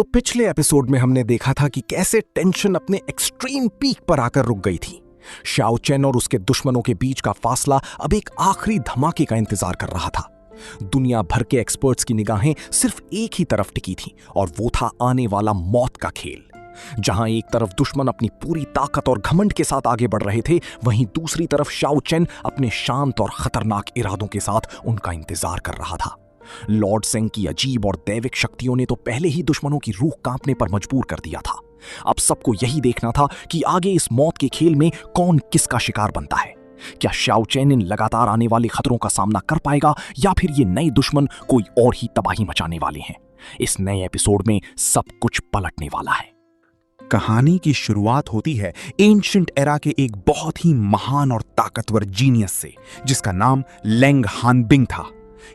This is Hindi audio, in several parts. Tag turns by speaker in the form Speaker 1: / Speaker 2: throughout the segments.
Speaker 1: तो पिछले एपिसोड में हमने देखा था कि कैसे टेंशन अपने एक्सट्रीम पीक पर आकर रुक गई थी। शाओ चेन और उसके दुश्मनों के बीच का फासला अब एक आखिरी धमाके का इंतजार कर रहा था। दुनिया भर के एक्सपर्ट्स की निगाहें सिर्फ एक ही तरफ टिकी थी और वो था आने वाला मौत का खेल। जहां एक तरफ दुश्मन अपनी पूरी ताकत और घमंड के साथ आगे बढ़ रहे थे, वहीं दूसरी तरफ शाओ चेन अपने शांत और खतरनाक इरादों के साथ उनका इंतजार कर रहा था। लॉर्ड सेंग की अजीब और दैविक शक्तियों ने तो पहले ही दुश्मनों की रूह कांपने पर मजबूर कर दिया था। अब सबको यही देखना था कि आगे इस मौत के खेल में कौन किसका शिकार बनता है। क्या शाओ चेन इन लगातार आने वाले खतरों का सामना कर पाएगा या फिर ये नए दुश्मन कोई और ही तबाही मचाने वाले हैं। इस नए एपिसोड में सब कुछ पलटने वाला है।
Speaker 2: कहानी की शुरुआत होती है एंशिएंट एरा के एक बहुत ही महान और ताकतवर जीनियस से, जिसका नाम लेंग हानबिंग था।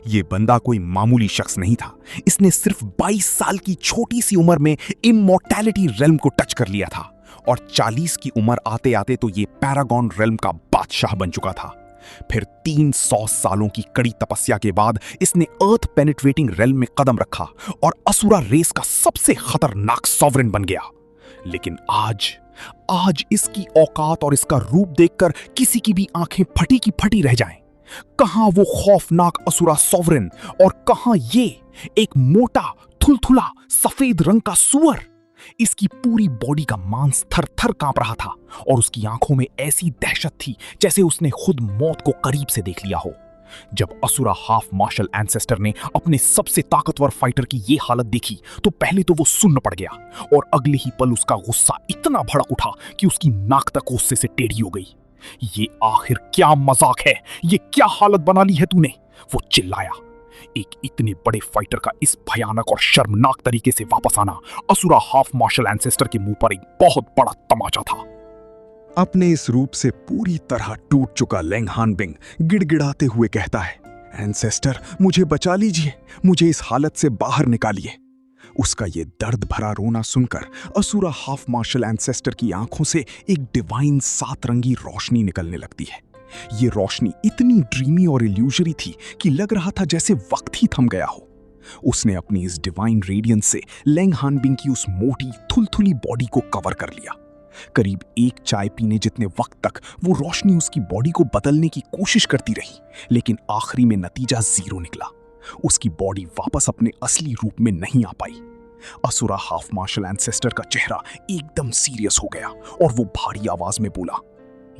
Speaker 2: ये बंदा कोई मामूली शख्स नहीं था। इसने सिर्फ 22 साल की छोटी सी उम्र में इमॉर्टैलिटी रेल्म को टच कर लिया था और 40 की उम्र आते आते तो ये पैरागॉन रेल्म का बादशाह बन चुका था। फिर 300 सालों की कड़ी तपस्या के बाद इसने अर्थ पेनिट्रेटिंग रेल्म में कदम रखा और असुरा रेस का सबसे खतरनाक सॉवरेन बन गया। लेकिन आज इसकी औकात और इसका रूप देखकर किसी की भी आंखें फटी की फटी रह जाएं। कहां वो खौफनाक असुरा सॉवरेन और कहां ये एक मोटा थुलथुला सफेद रंग का सुअर। इसकी पूरी बॉडी का मांस थर-थर कांप रहा था और उसकी आंखों में ऐसी दहशत थी जैसे उसने खुद मौत को करीब से देख लिया हो। जब असुरा हाफ मार्शल एंसेस्टर ने अपने सबसे ताकतवर फाइटर की ये हालत देखी तो पहले तो वो सुन्न पड़ गया और अगले ही पल उसका गुस्सा इतना भड़क उठा कि उसकी नाक तक गुस्से से टेढ़ी हो गई। ये आखिर क्या मजाक है, ये क्या हालत बना ली है तूने, वो चिल्लाया। एक इतने बड़े फाइटर का इस भयानक और शर्मनाक तरीके से वापस आना असुरा हाफ मार्शल एंसेस्टर के मुंह पर एक बहुत बड़ा तमाचा था।
Speaker 3: अपने इस रूप से पूरी तरह टूट चुका लेंग हानबिंग गिड़गिड़ाते हुए कहता है, एंसेस्टर मुझे बचा लीजिए, मुझे इस हालत से बाहर निकालिए। उसका ये दर्द भरा रोना सुनकर असुरा हाफ मार्शल एंसेस्टर की आंखों से एक डिवाइन सातरंगी रोशनी निकलने लगती है। ये रोशनी इतनी ड्रीमी और इल्यूजरी थी कि लग रहा था जैसे वक्त ही थम गया हो। उसने अपनी इस डिवाइन रेडियंस से लेंग हानबिंग की उस मोटी थुलथुली बॉडी को कवर कर लिया। करीब एक चाय पीने जितने वक्त तक वो रोशनी उसकी बॉडी को बदलने की कोशिश करती रही, लेकिन आखिरी में नतीजा 0 निकला। उसकी बॉडी वापस अपने असली रूप में नहीं आ पाई। असुरा हाफ मार्शल एंसेस्टर का चेहरा एकदम सीरियस हो गया और वो भारी आवाज में बोला,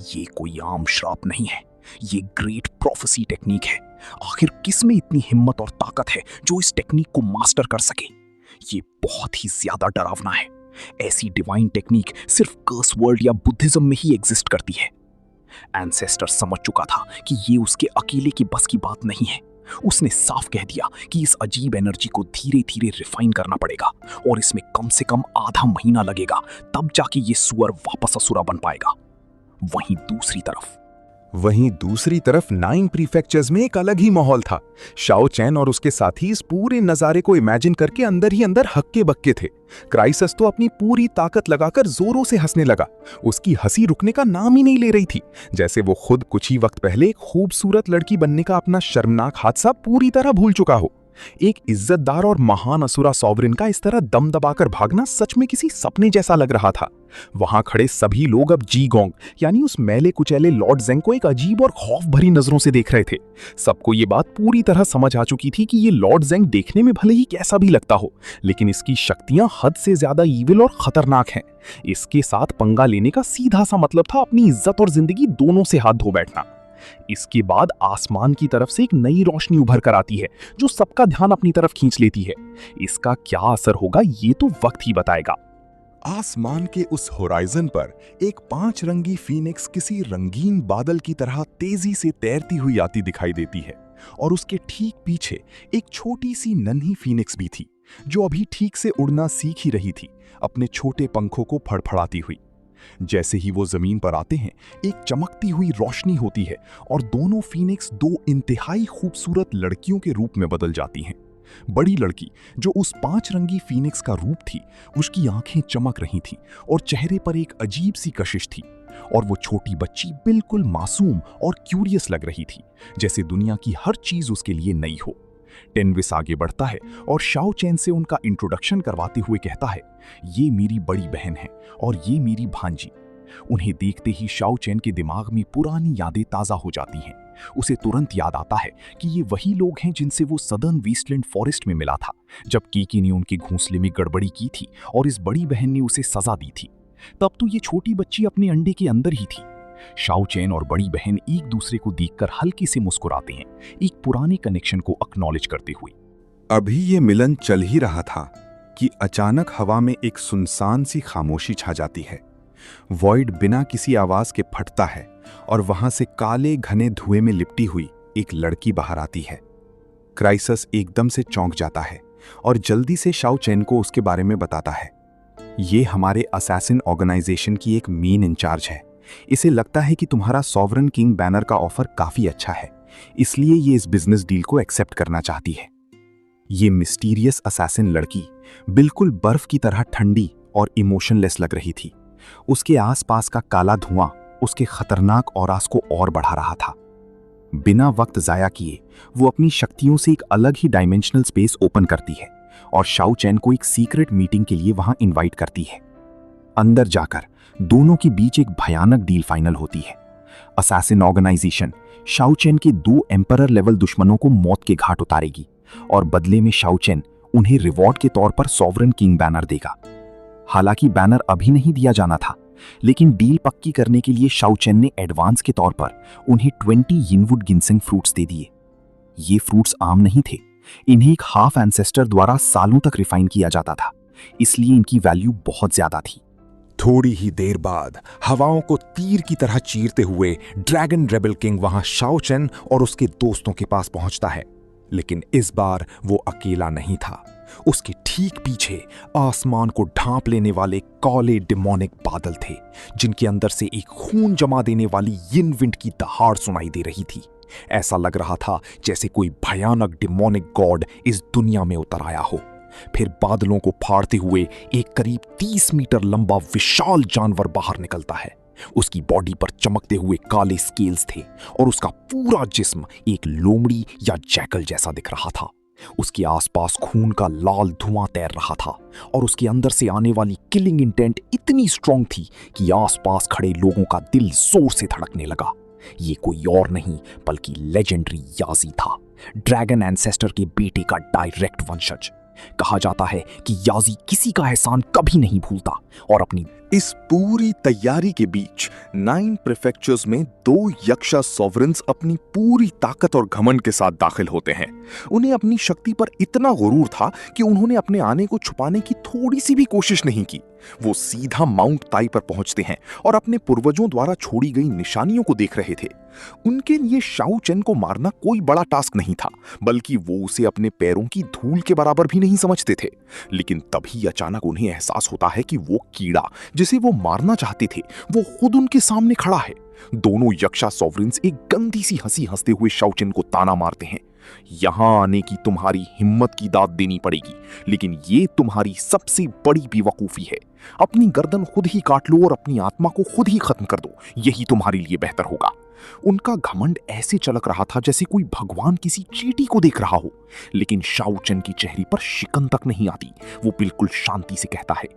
Speaker 3: ये कोई आम श्राप नहीं है, ये ग्रेट प्रोफेसी टेक्निक है। आखिर किस में इतनी हिम्मत और ताकत है जो इस टेक्निक को मास्टर कर सके। ये बहुत ही ज्यादा डरावना है। ऐसी डिवाइन टेक्निक सिर्फ कर्स वर्ल्ड या बुद्धिज्म में ही एग्जिस्ट करती है। एंसेस्टर समझ चुका था कि ये उसके अकेले की बस की बात नहीं है। उसने साफ कह दिया कि इस अजीब एनर्जी को धीरे धीरे रिफाइन करना पड़ेगा और इसमें कम से कम आधा महीना लगेगा, तब जाके ये सुअर वापस असुरा बन पाएगा।
Speaker 2: वहीं दूसरी तरफ 9 प्रीफेक्चर्स में एक अलग ही माहौल था। शाओ चेन और उसके साथी इस पूरे नजारे को इमेजिन करके अंदर ही अंदर हक्के बक्के थे। क्राइसिस तो अपनी पूरी ताकत लगाकर जोरों से हंसने लगा। उसकी हंसी रुकने का नाम ही नहीं ले रही थी, जैसे वो खुद कुछ ही वक्त पहले एक खूबसूरत लड़की बनने का अपना शर्मनाक हादसा पूरी तरह भूल चुका हो। एक इज्जतदार और महान असुरा सॉवरेन का इस तरह दम दबाकर भागना सच में किसी सपने जैसा लग रहा था। वहां खड़े सभी लोग अब जी गोंग यानी उस मैले कुचैले लॉर्ड जेंग को एक अजीब और खौफ भरी नजरों से देख रहे थे। सबको ये बात पूरी तरह समझ आ चुकी थी कि ये लॉर्ड जेंग देखने में भले ही कैसा भी लगता हो, लेकिन इसकी शक्तियां हद से ज्यादा ईविल और खतरनाक हैं। इसके साथ पंगा लेने का सीधा सा मतलब था अपनी इज्जत और जिंदगी दोनों से हाथ धो बैठना। इसके बाद आसमान की तरफ से एक नई रोशनी उभर कर आती है जो सबका ध्यान अपनी तरफ खींच लेती है। इसका क्या असर होगा ये तो वक्त ही बताएगा।
Speaker 3: आसमान के उस होराइजन पर एक 5 रंगी फीनिक्स किसी रंगीन बादल की तरह तेजी से तैरती हुई आती दिखाई देती है और उसके ठीक पीछे एक छोटी सी नन्ही फीनिक्स भी थी जो अभी ठीक से उड़ना सीख ही रही थी, अपने छोटे पंखों को फड़फड़ाती हुई। जैसे ही वो जमीन पर आते हैं, एक चमकती हुई रोशनी होती है और दोनों फीनिक्स 2 इंतहाई खूबसूरत लड़कियों के रूप में बदल जाती हैं। बड़ी लड़की जो उस 5 रंगी फीनिक्स का रूप थी, उसकी आंखें चमक रही थीं और चेहरे पर एक अजीब सी कशिश थी, और वो छोटी बच्ची बिल्कुल मासूम और क्यूरियस लग रही थी, जैसे दुनिया की हर चीज उसके लिए नई हो।
Speaker 2: टेनविस आगे बढ़ता है और शाओ चैन से उनका इंट्रोडक्शन करवाते हुए कहता है, ये मेरी बड़ी बहन है और ये मेरी भांजी। उन्हें देखते ही शाओ चैन के दिमाग में पुरानी यादें ताज़ा हो जाती हैं। उसे तुरंत याद आता है कि ये वही लोग हैं जिनसे वो सदर्न वेस्टलैंड फॉरेस्ट में मिला था, जब कीकी ने उनके घोंसले में गड़बड़ी की थी और इस बड़ी बहन ने उसे सजा दी थी। तब तो ये छोटी बच्ची अपने अंडे के अंदर ही थी। शाओ चैन और बड़ी बहन एक दूसरे को देखकर हल्के से मुस्कुराते हैं, एक पुराने कनेक्शन को एक्नॉलेज करते हुए।
Speaker 3: अभी ये मिलन चल ही रहा था कि अचानक हवा में एक सुनसान सी खामोशी छा जाती है। वॉइड बिना किसी आवाज के फटता है और वहां से काले घने धुएं में लिपटी हुई एक लड़की बाहर आती है। क्राइसस एकदम से चौंक जाता है और जल्दी से शाओ चैन को उसके बारे में बताता है। ये हमारे असैसिन ऑर्गेनाइजेशन की एक मेन इंचार्ज है। इसे लगता है कि तुम्हारा सॉवरन किंग बैनर का ऑफर काफी अच्छा है, इसलिए ये इस बिजनेस डील को एक्सेप्ट करना चाहती है। ये मिस्टीरियस असैसिन लड़की बिल्कुल बर्फ की तरह ठंडी और इमोशनलेस लग रही थी। उसके आसपास का काला धुआं उसके खतरनाक ऑरास को और बढ़ा रहा था। बिना वक्त जाया किए वो अपनी शक्तियों से एक अलग ही डायमेंशनल स्पेस ओपन करती है और शाओ चैन को एक सीक्रेट मीटिंग के लिए वहां इनवाइट करती है। अंदर जाकर दोनों के बीच एक भयानक डील फाइनल होती है। असैसिन ऑर्गेनाइजेशन शाओ चैन के 2 एम्परर लेवल दुश्मनों को मौत के घाट उतारेगी और बदले में शाओ चैन उन्हें रिवॉर्ड के तौर पर सॉवरन किंग बैनर देगा। हालांकि बैनर अभी नहीं दिया जाना था, लेकिन डील पक्की करने के लिए शाओ चैन ने एडवांस के तौर पर उन्हें 20 यिनवुड गिनसेंग फ्रूट्स दे दिए। ये फ्रूट्स आम नहीं थे, इन्हें एक हाफ एंसेस्टर द्वारा सालों तक रिफाइन किया जाता था, इसलिए इनकी वैल्यू बहुत ज्यादा थी। थोड़ी ही देर बाद हवाओं को तीर की तरह चीरते हुए ड्रैगन रेबल किंग वहां शाओ चैन और उसके दोस्तों के पास पहुंचता है। लेकिन इस बार वो अकेला नहीं था। उसके ठीक पीछे आसमान को ढांप लेने वाले काले डिमोनिक बादल थे, जिनके अंदर से एक खून जमा देने वाली यिन विंड की दहाड़ सुनाई दे रही थी। ऐसा लग रहा था जैसे कोई भयानक डिमोनिक गॉड इस दुनिया में उतर आया हो। फिर बादलों को फाड़ते हुए एक करीब 30 मीटर लंबा विशाल जानवर बाहर निकलता है। उसकी बॉडी पर चमकते हुए काले स्केल्स थे और उसका पूरा जिस्म एक लोमड़ी या जैकल जैसा दिख रहा था। उसके आसपास खून का लाल धुआं तैर रहा था और उसके अंदर से आने वाली किलिंग इंटेंट इतनी स्ट्रांग थी कि आसपास खड़े लोगों का दिल जोर से धड़कने लगा। ये कोई और नहीं बल्कि लेजेंडरी याजी था, ड्रैगन एंसेस्टर के बेटे का डायरेक्ट वंशज। कहा जाता है कि याजी किसी का एहसान कभी नहीं भूलता और अपनी
Speaker 4: इस पूरी तैयारी के बीच 9 प्रीफेक्चर्स में 2 यक्षा सॉवरेंस अपनी पूरी ताकत और घमंड के साथ दाखिल होते हैं। उन्हें अपनी शक्ति पर इतना गुरूर था कि उन्होंने अपने आने को छुपाने की थोड़ी सी भी कोशिश नहीं की। वो सीधा माउंट ताई पर पहुंचते हैं और अपने पूर्वजों द्वारा छोड़ी गई निशानियों को देख रहे थे। उनके लिए शाओ चैन को मारना कोई बड़ा टास्क नहीं था, बल्कि वो उसे अपने पैरों की धूल के बराबर भी नहीं समझते थे। लेकिन तभी अचानक उन्हें एहसास होता है कि वो कीड़ा जिसे वो मारना चाहते थे वो खुद उनके सामने खड़ा है। दोनों यक्षा सॉवरेंस एक गंदी सी हंसी हंसते हुए शाओ चैन को ताना मारते हैं, यहां आने की तुम्हारी हिम्मत की दाद देनी पड़ेगी, लेकिन ये तुम्हारी सबसे बड़ी बेवकूफी है। अपनी गर्दन खुद ही काट लो और अपनी आत्मा को खुद ही खत्म कर दो, यही तुम्हारे लिए बेहतर होगा। उनका घमंड ऐसे चलक रहा था जैसे कोई भगवान किसी चींटी को देख रहा हो, लेकिन शाओ चैन की चेहरे पर शिकन तक नहीं आती। वो बिल्कुल शांति से कहता है,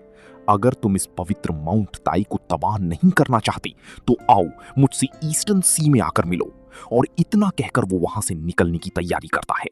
Speaker 4: अगर तुम इस पवित्र माउंट ताई को तबाह नहीं करना चाहते तो आओ मुझसे ईस्टर्न सी में आकर मिलो। और इतना कहकर वो वहां से निकलने की तैयारी करता है।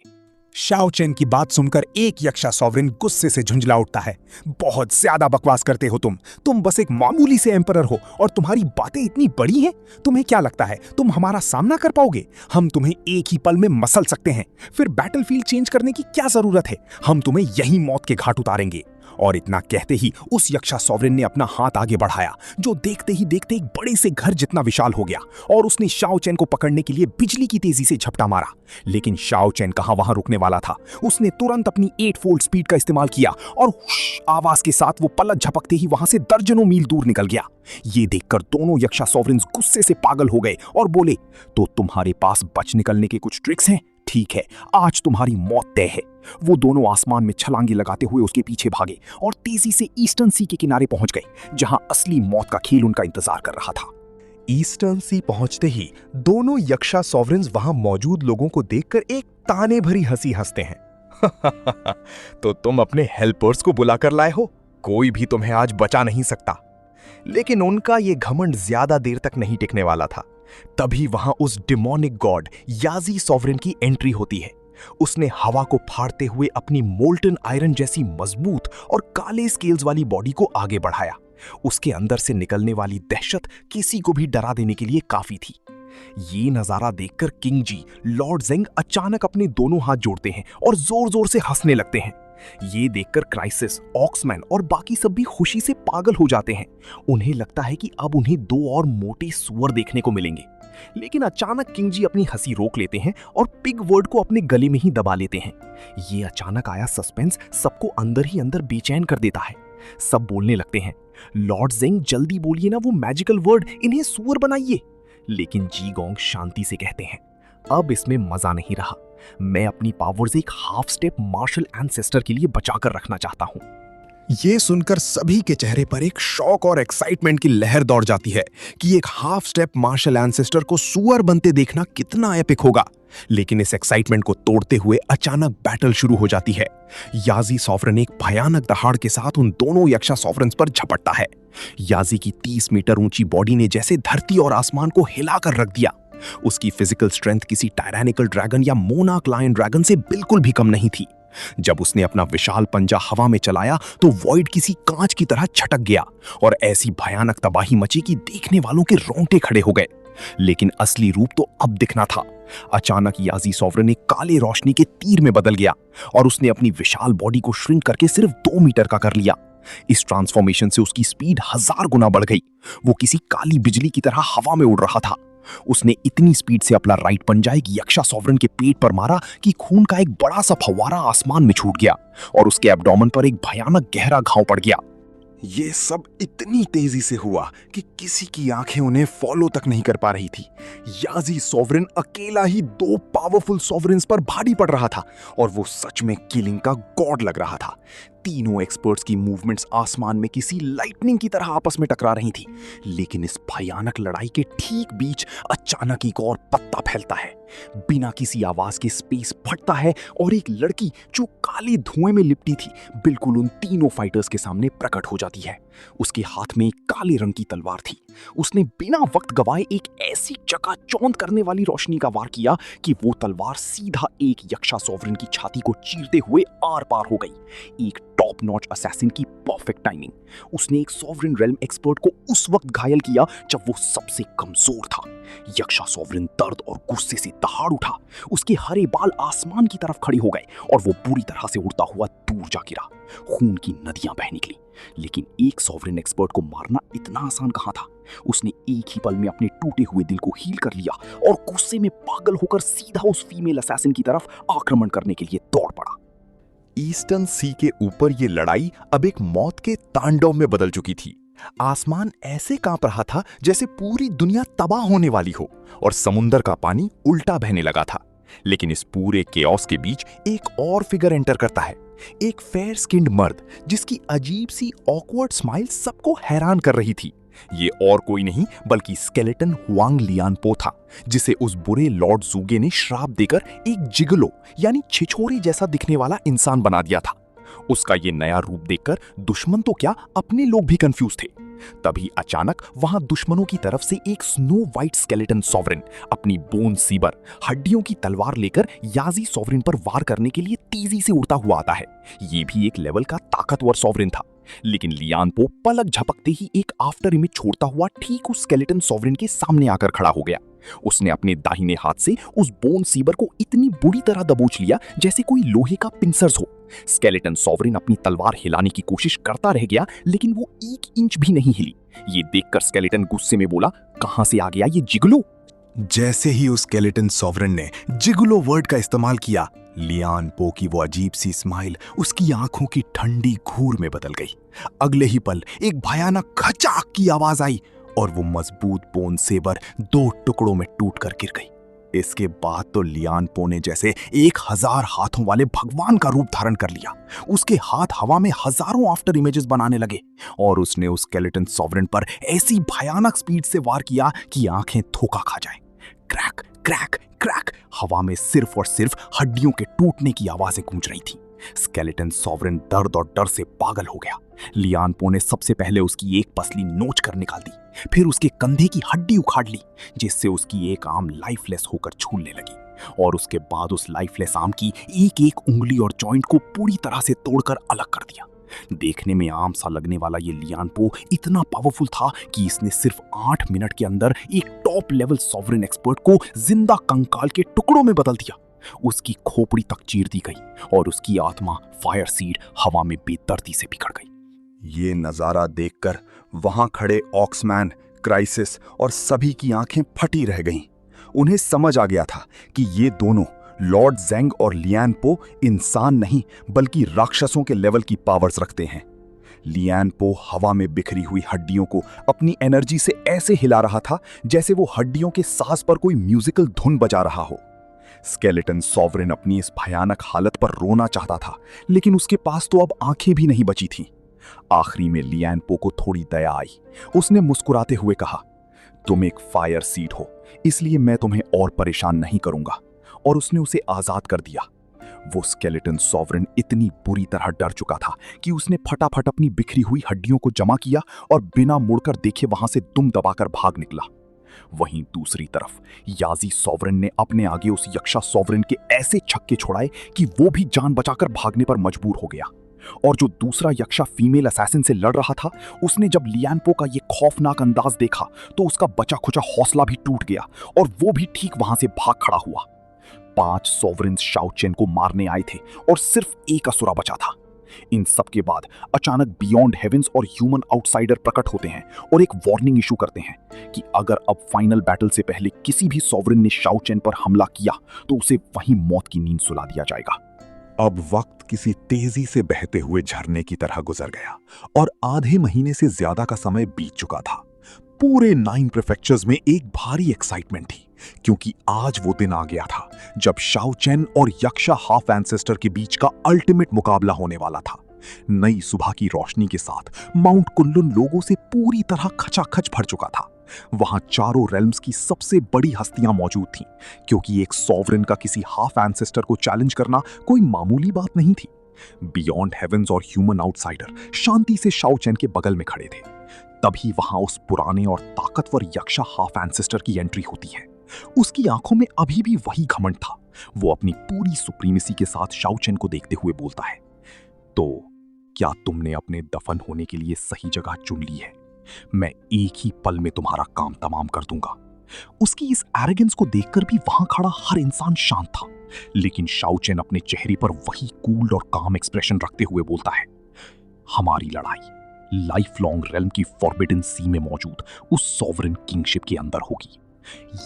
Speaker 2: शाओ चैन की बात सुनकर एक यक्षा सॉवरेन गुस्से से झुंझला उठता है। बहुत ज्यादा बकवास करते हो तुम बस एक मामूली से एम्परर हो और तुम्हारी बातें इतनी बड़ी हैं। तुम्हें क्या लगता है तुम हमारा सामना कर पाओगे? हम तुम्हें एक ही पल में मसल सकते हैं, फिर बैटलफील्ड चेंज करने की क्या जरूरत है? हम तुम्हें यहीं मौत के घाट उतारेंगे। और इतना कहते ही उस यक्षा सॉवरेन ने अपना हाथ आगे बढ़ाया, जो देखते ही देखते एक बड़े से घर जितना विशाल हो गया, और उसने शाओ चैन को पकड़ने के लिए बिजली की तेजी से झपटा मारा। लेकिन शाओ चैन कहां वहां रुकने वाला था। उसने तुरंत अपनी 8 फोल्ड स्पीड का इस्तेमाल किया और आवाज के साथ वो पलक झपकते ही वहां से दर्जनों मील दूर निकल गया। ये देखकर दोनों यक्षा सॉवरेन्स गुस्से से पागल हो गए और बोले, तो तुम्हारे पास बच निकलने के कुछ ट्रिक्स हैं? ठीक है, आज तुम्हारी मौत तय है। वो दोनों आसमान में छलांगे लगाते हुए उसके पीछे भागे और तेजी से ईस्टर्न सी के किनारे पहुंच गए, जहां असली मौत का खेल उनका इंतजार कर रहा था।
Speaker 4: ईस्टर्न सी पहुंचते ही दोनों यक्षा सॉवरेन्स वहां मौजूद लोगों को देखकर एक ताने भरी हंसी हंसते हैं। तो तुम अपने हेल्पर्स को बुलाकर लाए हो, कोई भी तुम्हें आज बचा नहीं सकता। लेकिन उनका यह घमंड ज्यादा देर तक नहीं टिकने वाला था। तभी वहां उस डिमोनिक गॉड याजी सॉवरेन की एंट्री होती है। उसने हवा को फाड़ते हुए अपनी मोल्टन आयरन जैसी मजबूत और काले स्केल्स वाली बॉडी को आगे बढ़ाया। उसके अंदर से निकलने वाली दहशत किसी को भी डरा देने के लिए काफी थी। ये नजारा देखकर किंग जी लॉर्ड जेंग अचानक अपने दोनों हाथ जोड़ते हैं और जोर जोर से हंसने लगते हैं। ये देखकर क्राइसिस, ऑक्समैन और बाकी सब भी खुशी से पागल हो जाते हैं। उन्हें लगता है कि अब उन्हें 2 और मोटे सुअर देखने को मिलेंगे। लेकिन अचानक किंग जी अपनी हंसी रोक लेते हैं और पिग वर्ड को अपने गले में ही दबा लेते हैं। ये अचानक आया सस्पेंस सबको अंदर ही अंदर बेचैन कर देता है। सब बोलने लगते हैं, लॉर्ड जेंग जल्दी बोलिए ना वो मैजिकल वर्ड, इन्हें सुअर बनाइए। लेकिन जी गोंग शांति से कहते हैं, अब इसमें मजा नहीं रहा। मैं अपनी पावर्स एक हाफ स्टेप मार्शल एंसेस्टर के लिए बचाकर रखना चाहता हूं।
Speaker 2: ये सुनकर सभी के चेहरे पर एक शौक और एक्साइटमेंट की लहर दौड़ जाती है कि एक हाफ स्टेप मार्शल एंसेस्टर को सुअर बनते देखना कितना एपिक होगा। लेकिन इस एक्साइटमेंट को तोड़ते हुए अचानक बैटल शुरू हो जाती है। याजी सॉवरेन एक भयानक दहाड़ के साथ उन दोनों यक्षा सॉवरेन्स पर झपटता है। याजी की 30 मीटर ऊंची बॉडी ने जैसे धरती और आसमान को हिलाकर रख दिया। उसकी फिजिकल स्ट्रेंथ किसी टायरैनिकल ड्रैगन या मोनाक लायन ड्रैगन से बिल्कुल भी कम नहीं थी। जब उसने अपना विशाल पंजा हवा में चलाया तो वॉइड किसी कांच की तरह छटक गया और ऐसी भयानक तबाही मची कि देखने वालों के रोंगटे खड़े हो गए। लेकिन असली रूप तो अब दिखना था। अचानक याजी सॉवरेन एक काले रोशनी के तीर में बदल गया और उसने अपनी विशाल बॉडी को श्रिंक करके सिर्फ 2 मीटर का कर लिया। इस ट्रांसफॉर्मेशन से उसकी स्पीड 1000 गुना बढ़ गई। वो किसी काली बिजली की तरह हवा में उड़ रहा था। उसने इतनी स्पीड से अपना राइट पंजा एक यक्षा सॉवरेन के पेट पर मारा कि खून का एक बड़ा सा फव्वारा आसमान में छूट गया और उसके एब्डोमेन पर एक भयानक गहरा घाव पड़ गया।
Speaker 3: ये सब इतनी तेजी से हुआ कि किसी की आंखें उन्हें फॉलो तक नहीं कर पा रही थी। याजी सॉवरेन अकेला ही 2 पावरफुल सॉवरेन्स पर भारी पड़ रहा था और वो सच में किलिंग का गॉड लग रहा था। तीनों एक्सपर्ट्स की मूवमेंट्स आसमान में किसी लाइटनिंग की तरह आपस में टकरा रही थी। लेकिन इस भयानक लड़ाई के ठीक बीच अचानक एक और पत्ता फैलता है। बिना किसी आवाज के स्पेस फटता है और एक लड़की जो काले धुएं में लिपटी थी बिल्कुल उन तीनों फाइटर्स के सामने प्रकट हो जाती है। उसके हाथ में एक काले रंग की तलवार थी। उसने बिना वक्त गवाए एक ऐसी चकाचौंध करने वाली रोशनी का वार किया कि वो तलवार सीधा एक यक्षा सॉवरेन की छाती को चीरते हुए आर पार हो गई। एक टॉप नॉच असैसिन की परफेक्ट टाइमिंग। उसने एक सॉवरेन रेल्म एक्सपर्ट को उस वक्त घायल किया जब वो सबसे कमजोर था। यक्षा सॉवरेन दर्द और गुस्से से दहाड़ उठा। उसके हरे बाल आसमान की तरफ खड़े हो गए और वो पूरी तरह से उड़ता हुआ दूर जा गिरा। खून की नदियां बह निकली। लेकिन एक सॉवरेन एक्सपर्ट को मारना इतना आसान कहां था। उसने एक ही पल में अपने टूटे हुए दिल को हील कर लिया और गुस्से में पागल होकर सीधा उस फीमेल असैसिन की तरफ आक्रमण करने के लिए दौड़ पड़ा।
Speaker 4: ईस्टर्न सी के ऊपर ये लड़ाई अब एक मौत के तांडव में बदल चुकी थी। आसमान ऐसे कांप रहा था जैसे पूरी दुनिया तबाह होने वाली हो और समुंदर का पानी उल्टा बहने लगा था। लेकिन इस पूरे केओस के बीच एक और फिगर एंटर करता है। एक फेयर स्किन्ड मर्द जिसकी अजीब सी ऑकवर्ड स्माइल सबको हैरान कर रही थी। ये और कोई नहीं बल्कि स्केलेटन हुआंग लियानपो था, जिसे उस बुरे लॉर्ड ज़ूगे ने श्राप देकर एक जिगलो यानी छिछोरे जैसा दिखने वाला इंसान बना दिया था। उसका ये नया रूप देखकर दुश्मन तो क्या अपने लोग भी कंफ्यूज थे। तभी अचानक वहां दुश्मनों की तरफ से एक स्नो वाइट स्केलेटन सॉवरेन अपनी बोन सीबर हड्डियों की तलवार लेकर याजी सॉवरेन पर वार करने के लिए तेजी से उड़ता हुआ आता है। ये भी एक लेवल का ताकतवर सॉवरेन था। लेकिन लियानपो पलक झपकते ही एक आफ्टर इमेज छोड़ता हुआ ठीक उस स्केलेटन सॉवरेन के सामने आकर खड़ा हो गया। उसने अपने दाहिने हाथ से उस बोन सीबर को इतनी बुरी तरह दबोच लिया जैसे कोई लोहे का पिंसर्स हो। स्केलेटन सॉवरेन अपनी तलवार हिलाने की कोशिश करता रह गया लेकिन वो 1 इंच भी नहीं हिली। ये देखकर स्केलेटन गुस्से में बोला, कहां से आ गया ये जिगलो?
Speaker 3: जैसे ही उस स्केलेटन सॉवरेन ने जिगलो वर्ड का इस्तेमाल किया, लियानपो की वो अजीब सी स्माइल उसकी आंखों की ठंडी घूर में बदल गई। अगले ही पल एक भयानक खचाक की आवाज आई और वो मजबूत बोन सेबर 2 टुकड़ों में टूटकर गिर गई।
Speaker 2: इसके बाद तो लियानपो ने जैसे 1000 हाथों वाले भगवान का रूप धारण कर लिया। उसके हाथ हवा में हजारों आफ्टर इमेजेस बनाने लगे और उसने उस स्केलेटन सॉवरेन पर ऐसी भयानक स्पीड से वार किया कि आंखें धोखा खा जाएं। क्रैक क्रैक क्रैक, हवा में सिर्फ और सिर्फ हड्डियों के टूटने की आवाजें गूंज रही थी। स्केलेटन सॉवरेन दर्द और डर से पागल हो गया। लियानपो ने सबसे पहले उसकी एक पसली नोच कर निकाल दी, फिर उसके कंधे की हड्डी उखाड़ ली, जिससे उसकी एक आर्म लाइफलेस होकर झूलने लगी और उसके बाद उस लाइफलेस आर्म की एक एक उंगली और जॉइंट को पूरी तरह से तोड़कर अलग कर दिया। देखने में आम सा लगने वाला ये लियानपो इतना पावरफुल था कि इसने सिर्फ 8 मिनट के अंदर एक टॉप लेवल सॉवरेन एक्सपर्ट को जिंदा कंकाल के टुकड़ों में बदल दिया। उसकी खोपड़ी तक चीर दी गई और उसकी आत्मा फायर सीड हवा में बेदर्दी से बिखर गई।
Speaker 3: ये नजारा देखकर वहां खड़े ऑक्समैन, क्राइसिस और सभी की आंखें फटी रह गईं। उन्हें समझ आ गया था कि ये दोनों लॉर्ड जेंग और लियानपो इंसान नहीं बल्कि राक्षसों के लेवल की पावर्स रखते हैं। लियानपो हवा में बिखरी हुई हड्डियों को अपनी एनर्जी से ऐसे हिला रहा था जैसे वो हड्डियों के सांस पर कोई म्यूजिकल धुन बजा रहा हो। स्केलेटन सॉवरेन अपनी इस भयानक हालत पर रोना चाहता था, लेकिन उसके पास तो अब आंखें भी नहीं बची थीं। आखिरी में लियानपो को थोड़ी दया आई। उसने मुस्कुराते हुए कहा, तुम एक फायर सीड हो, इसलिए मैं तुम्हें और परेशान नहीं करूंगा, और उसने उसे आजाद कर दिया। वो स्केलेटन सॉवरेन इतनी बुरी तरह डर चुका था कि उसने फटाफट अपनी बिखरी हुई हड्डियों को जमा किया और बिना मुड़कर देखे वहां से दुम दबाकर भाग निकला। वहीं दूसरी तरफ याजी सॉवरेन ने अपने आगे उस यक्षा सॉवरेन के ऐसे छक्के छोड़ाए कि वो भी जान बचाकर भागने पर मजबूर हो गया। और जो दूसरा यक्षा फीमेल असैसिन से लड़ रहा था, उसने जब लियानपो का ये खौफनाक अंदाज देखा तो उसका बचा खुचा हौसला भी टूट गया और वो भी ठीक वहां से भाग खड़ा हुआ। 5 सॉवरेन्स शाओ चेन को मारने आए थे और सिर्फ एक असुरा बचा था। इन सब के बाद अचानक बियॉन्ड हेवेंस और ह्यूमन आउटसाइडर प्रकट होते हैं और एक वार्निंग इशू करते हैं कि अगर अब फाइनल बैटल से पहले किसी भी सॉवरेन ने शाओ चेन पर हमला किया तो उसे वहीं मौत की नींद सुला दिया जाएगा। अब वक्त किसी तेजी से बहते हुए झरने की तरह गुजर गया और आधे महीने से ज्यादा का समय बीत चुका था। पूरे 9 प्रीफेक्चर्स में एक भारी एक्साइटमेंट थी, क्योंकि आज वो दिन आ गया था जब शाओ चेन और यक्षा हाफ एंसेस्टर के बीच का अल्टीमेट मुकाबला होने वाला था। नई सुबह की रोशनी के साथ माउंट कुनलुन लोगों से पूरी तरह खचाखच भर चुका था। वहां चारों रेल्म्स की सबसे बड़ी हस्तियां मौजूद थीं, क्योंकि एक सॉवरेन का किसी हाफ एंसेस्टर को चैलेंज करना कोई मामूली बात नहीं थी। बियॉन्ड हेवेंस और ह्यूमन आउटसाइडर शांति से शाओ चेन के बगल में खड़े थे। तभी वहां उस पुराने और ताकतवर यक्षा हाफ एंसेस्टर की एंट्री होती है। उसकी आंखों में अभी भी वही घमंड था। वो अपनी पूरी सुप्रीमेसी के साथ शाओ चेन को देखते हुए बोलता है, तो क्या तुमने अपने दफन होने के लिए सही जगह चुन ली है? मैं एक ही पल में तुम्हारा काम तमाम कर दूंगा। उसकी इस एरोगेंस को देखकर भी वहां खड़ा हर इंसान शांत था, लेकिन शाओ चेन अपने चेहरे पर वही कूल और काम एक्सप्रेशन रखते हुए बोलता है, हमारी लड़ाई लाइफ लॉन्ग रेल्म की फॉरबिडन सी में मौजूद उस सॉवरेन किंगशिप के अंदर होगी।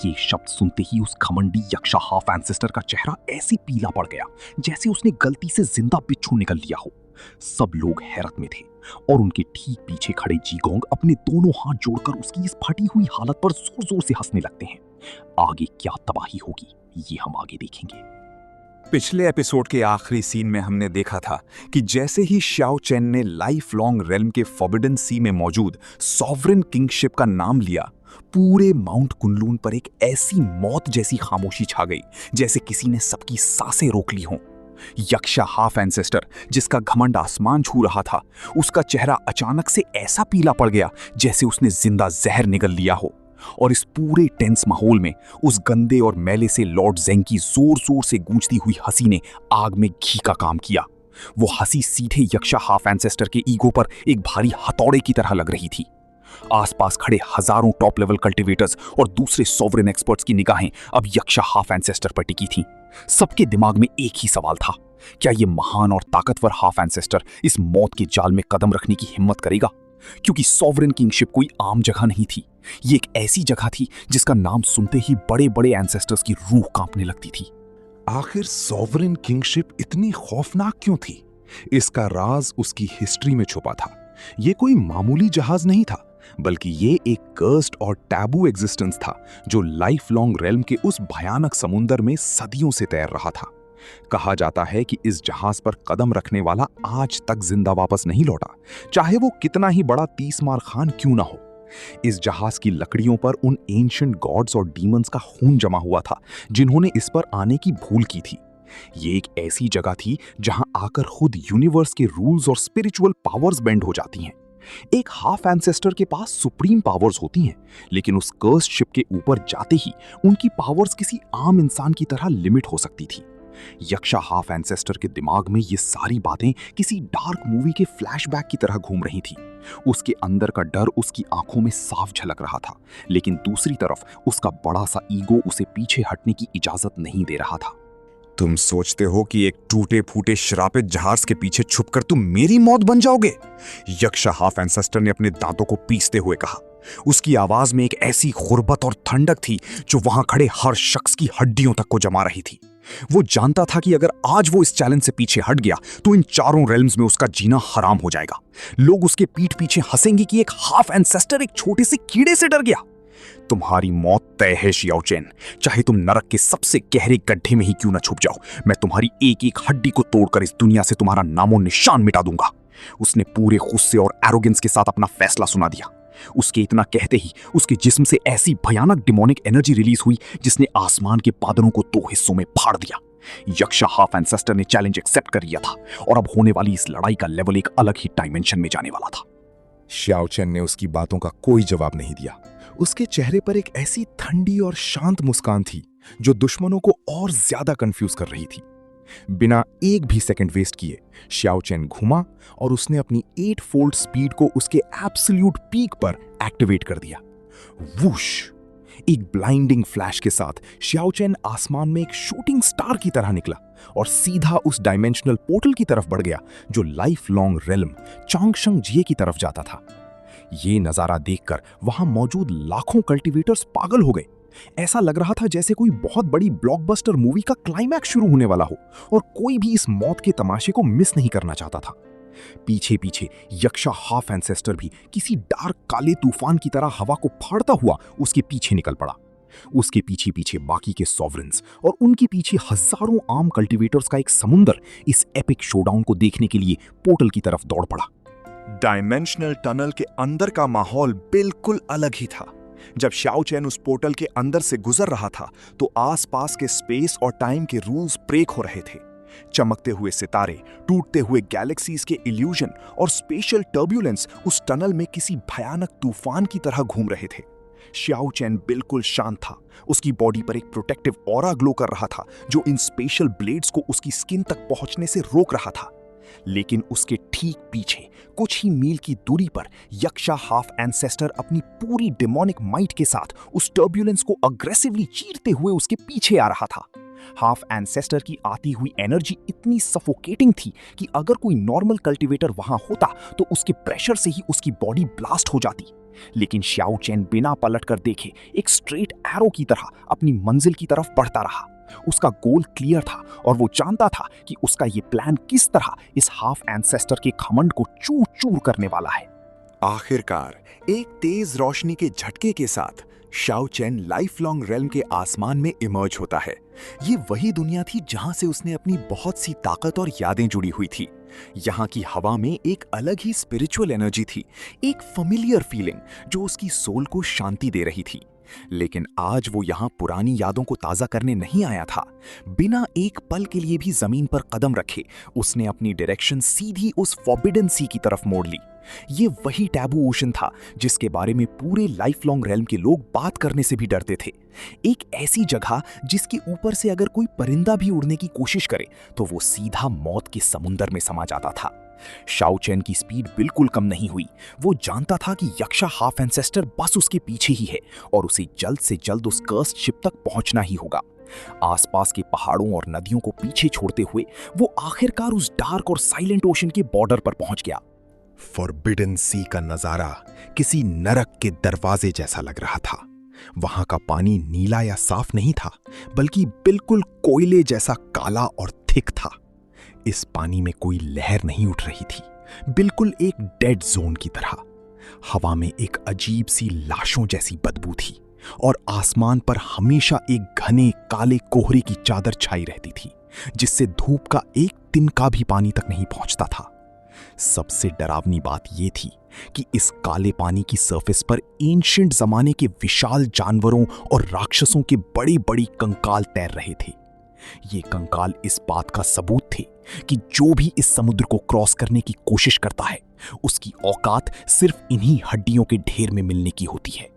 Speaker 3: ये शब्द सुनते ही उस घमंडी यक्षा हाफ एंसेस्टर का चेहरा ऐसे पीला पड़ गया जैसे उसने गलती से जिंदा बिच्छू निकल लिया हो। सब लोग हैरत में थे और उनके ठीक पीछे खड़े जीगोंग अपने दोनों हाथ जोड़कर उसकी इस फटी हुई हालत पर जोर जोर से हंसने लगते हैं। आगे क्या तबाही होगी ये हम आगे देखेंगे।
Speaker 2: पिछले एपिसोड के आखिरी सीन में हमने देखा था कि जैसे ही शाओ चेन ने लाइफ लॉन्ग रेल्म के फॉरबिडन सी में मौजूद सॉवरेन किंगशिप का नाम लिया, पूरे माउंट कुनलून पर एक ऐसी मौत जैसी खामोशी छा गई जैसे किसी ने सबकी सांसें रोक ली हों। यक्षा हाफ एंसेस्टर, जिसका घमंड आसमान छू रहा था, उसका चेहरा अचानक से ऐसा पीला पड़ गया जैसे उसने जिंदा जहर निगल लिया हो। और इस पूरे टेंस माहौल में उस गंदे और मैले से लॉर्ड जेंग की जोर जोर से गूंजती हुई हंसी ने आग में घी का काम किया। वो हंसी सीधे यक्षा हाफ एंसेस्टर के ईगो पर एक भारी हथौड़े की तरह लग रही थी। आसपास खड़े हजारों टॉप लेवल कल्टिवेटर्स और दूसरे सॉवरेन एक्सपर्ट्स की निगाहें अब यक्षा हाफ एंसेस्टर पर टिकी थीं। सबके दिमाग में एक ही सवाल था, क्या ये महान और ताकतवर हाफ एंसेस्टर इस मौत के जाल में कदम रखने की हिम्मत करेगा? क्योंकि सॉवरेन किंगशिप कोई आम जगह नहीं थी, ये एक ऐसी जगह थी जिसका नाम सुनते ही बड़े बड़े एंसेस्टर्स की रूह कांपने लगती थी।
Speaker 3: आखिर सॉवरेन किंगशिप इतनी खौफनाक क्यों थी? इसका राज उसकी हिस्ट्री में छुपा था। ये कोई मामूली जहाज नहीं था,
Speaker 2: बल्कि ये एक कर्स्ड और टैबू एग्जिस्टेंस था जो लाइफ लॉन्ग रेल्म के उस भयानक समुंदर में सदियों से तैर रहा था। कहा जाता है कि इस जहाज पर कदम रखने वाला आज तक जिंदा वापस नहीं लौटा, चाहे वो कितना ही बड़ा तीसमार खान क्यों ना हो। इस जहाज की लकड़ियों पर उन एंशिएंट गॉड्स और डीमंस का खून जमा हुआ था जिन्होंने इस पर आने की भूल की थी। ये एक ऐसी जगह थी जहां आकर खुद यूनिवर्स के रूल्स और स्पिरिचुअल पावर्स बेंड हो जाती हैं। एक हाफ एंसेस्टर के पास सुप्रीम पावर्स होती हैं, लेकिन उस कर्स्ड शिप के ऊपर जाते ही उनकी पावर्स किसी आम इंसान की तरह लिमिट हो सकती थी। यक्षा हाफ एंसेस्टर के दिमाग में ये सारी बातें किसी डार्क मूवी के फ्लैशबैक की तरह घूम रही थी। उसके अंदर का डर उसकी आंखों में साफ झलक रहा था, लेकिन दूसरी तरफ उसका बड़ा सा ईगो उसे पीछे हटने की इजाजत नहीं दे रहा था।
Speaker 3: तुम सोचते हो कि एक टूटे फूटे श्रापित जहाज के पीछे छुपकर तुम मेरी मौत बन जाओगे? यक्षा हाफ एंसेस्टर ने अपने दांतों को पीसते हुए कहा। उसकी आवाज में एक ऐसी गुर्बत और ठंडक थी जो वहां खड़े हर शख्स की हड्डियों तक को जमा रही थी। वो जानता था कि अगर आज वो इस चैलेंज से पीछे हट गया तो इन चारों रेल्म्स में उसका जीना हराम हो जाएगा। लोग उसके पीठ पीछे हंसेंगे कि एक हाफ एंसेस्टर एक छोटे से कीड़े से डर गया। तुम्हारी मौत तय है शियाओ चैन, चाहे तुम नरक के सबसे गहरे गड्ढे में ही क्यों न छुप जाओ। मैं तुम्हारी एक एक हड्डी को तोड़कर इस दुनिया से तुम्हारा नामो निशान मिटा दूंगा। उसने पूरे गुस्से और एरोगेंस के साथ अपना फैसला सुना दिया। उसके इतना कहते ही उसके जिस्म से ऐसी भयानक डिमोनिक एनर्जी रिलीज हुई जिसने आसमान के बादलों को दो हिस्सों में फाड़ दिया। यक्षा हाफ एंसेस्टर ने चैलेंज एक्सेप्ट कर लिया था और अब होने वाली इस लड़ाई का लेवल एक अलग ही डायमेंशन में जाने वाला था।
Speaker 1: शियाओ चैन ने उसकी बातों का कोई जवाब नहीं दिया। उसके चेहरे पर एक ऐसी ठंडी और शांत मुस्कान थी जो दुश्मनों को और ज्यादा कंफ्यूज कर रही थी। बिना एक भी सेकंड वेस्ट किए शियाओ चैन घुमा और उसने अपनी 8 फोल्ड स्पीड को उसके एब्सोल्यूट पीक पर एक्टिवेट कर दिया। वूश! एक ब्लाइंडिंग फ्लैश के साथ शियाओ चैन आसमान में एक शूटिंग स्टार की तरह निकला और सीधा उस डायमेंशनल पोर्टल की तरफ बढ़ गया जो लाइफ लॉन्ग रेल्म चोंगशेंग जिए की तरफ जाता था। ये नजारा देखकर वहां मौजूद लाखों कल्टीवेटर्स पागल हो गए। ऐसा लग रहा था जैसे कोई बहुत बड़ी ब्लॉकबस्टर मूवी का क्लाइमैक्स शुरू होने वाला हो और कोई भी इस मौत के तमाशे को मिस नहीं करना चाहता था। पीछे पीछे यक्षा हाफ एंसेस्टर भी किसी डार्क काले तूफान की तरह हवा को फाड़ता हुआ उसके पीछे निकल पड़ा। उसके पीछे पीछे बाकी के सॉवरेंस और उनके पीछे हजारों आर्म कल्टीवेटर्स का एक समुंदर इस एपिक शोडाउन को देखने के लिए पोर्टल की तरफ दौड़ पड़ा।
Speaker 2: डायमेंशनल टनल के अंदर का माहौल बिल्कुल अलग ही था। जब शियाओ चैन उस पोर्टल के अंदर से गुजर रहा था तो आसपास के स्पेस और टाइम के रूल्स ब्रेक हो रहे थे। चमकते हुए सितारे, टूटते हुए गैलेक्सीज के इल्यूजन और स्पेशल टर्ब्यूलेंस उस टनल में किसी भयानक तूफान की तरह घूम रहे थे। शियाओ चैन बिल्कुल शांत था। उसकी बॉडी पर एक प्रोटेक्टिव ऑरा ग्लो कर रहा था जो इन स्पेशल ब्लेड्स को उसकी स्किन तक पहुंचने से रोक रहा था। लेकिन उसके ठीक पीछे कुछ ही मील की दूरी पर यक्षा हाफ एंसेस्टर अपनी पूरी डेमोनिक माइट के साथ उस टर्ब्यूलेंस को अग्रेसिवली चीरते हुए उसके पीछे आ रहा था। हाफ एंसेस्टर की आती हुई एनर्जी इतनी सफोकेटिंग थी कि अगर कोई नॉर्मल कल्टीवेटर वहां होता तो उसके प्रेशर से ही उसकी बॉडी ब्लास्ट हो जाती। लेकिन शियाओ चैन बिना पलट कर देखे एक स्ट्रेट एरो की तरह अपनी मंजिल की तरफ बढ़ता रहा। उसका गोल क्लियर था और वो जानता था कि उसका ये प्लान किस तरह इस हाफ एंसेस्टर के घमंड को चूर चूर करने वाला है। आखिरकार एक तेज रोशनी के झटके के साथ शियाओ चैन लाइफ लॉन्ग रेल्म के आसमान में इमर्ज होता है। ये वही दुनिया थी जहां से उसने अपनी बहुत सी ताकत और यादें जुड़ी हुई थी। यहाँ की हवा में एक अलग ही स्पिरिचुअल एनर्जी थी, एक फेमिलियर फीलिंग जो उसकी सोल को शांति दे रही थी। लेकिन आज वो यहाँ पुरानी यादों को ताज़ा करने नहीं आया था। बिना एक पल के लिए भी जमीन पर कदम रखे उसने अपनी डायरेक्शन सीधी उस फॉरबिडन सी की तरफ मोड़ ली। ये वही टैबू ओशन था जिसके बारे में पूरे लाइफ लॉन्ग रेल्म के लोग बात करने से भी डरते थे। एक ऐसी जगह जिसके ऊपर से अगर कोई परिंदा भी उड़ने की कोशिश करे तो वो सीधा मौत के समुंदर में समा जाता था। शियाओ चैन की स्पीड बिल्कुल कम नहीं हुई। वो जानता था कि यक्षा हाफ एंसेस्टर बस उसके पीछे ही है और उसे जल्द से जल्द उस कर्स्ड शिप तक पहुंचना ही होगा। आसपास के पहाड़ों और नदियों को पीछे छोड़ते हुए वो आखिरकार उस डार्क और साइलेंट ओशन के बॉर्डर पर पहुंच गया।
Speaker 1: फॉरबिडन सी का नजारा किसी नरक के दरवाजे जैसा लग रहा था। वहां का पानी नीला या साफ नहीं था, बल्कि बिल्कुल कोयले जैसा काला और थिक था। इस पानी में कोई लहर नहीं उठ रही थी, बिल्कुल एक डेड जोन की तरह।
Speaker 3: हवा में एक अजीब सी लाशों जैसी बदबू थी और आसमान पर हमेशा एक घने काले कोहरे की चादर छाई रहती थी, जिससे धूप का एक तिनका भी पानी तक नहीं पहुंचता था। सबसे डरावनी बात यह थी कि इस काले पानी की सरफेस पर एंशिएंट जमाने के विशाल जानवरों और राक्षसों के बड़े बड़े कंकाल तैर रहे थे। ये कंकाल इस बात का सबूत थे कि जो भी इस समुद्र को क्रॉस करने की कोशिश करता है, उसकी औकात सिर्फ इन्हीं हड्डियों के ढेर में मिलने की होती है।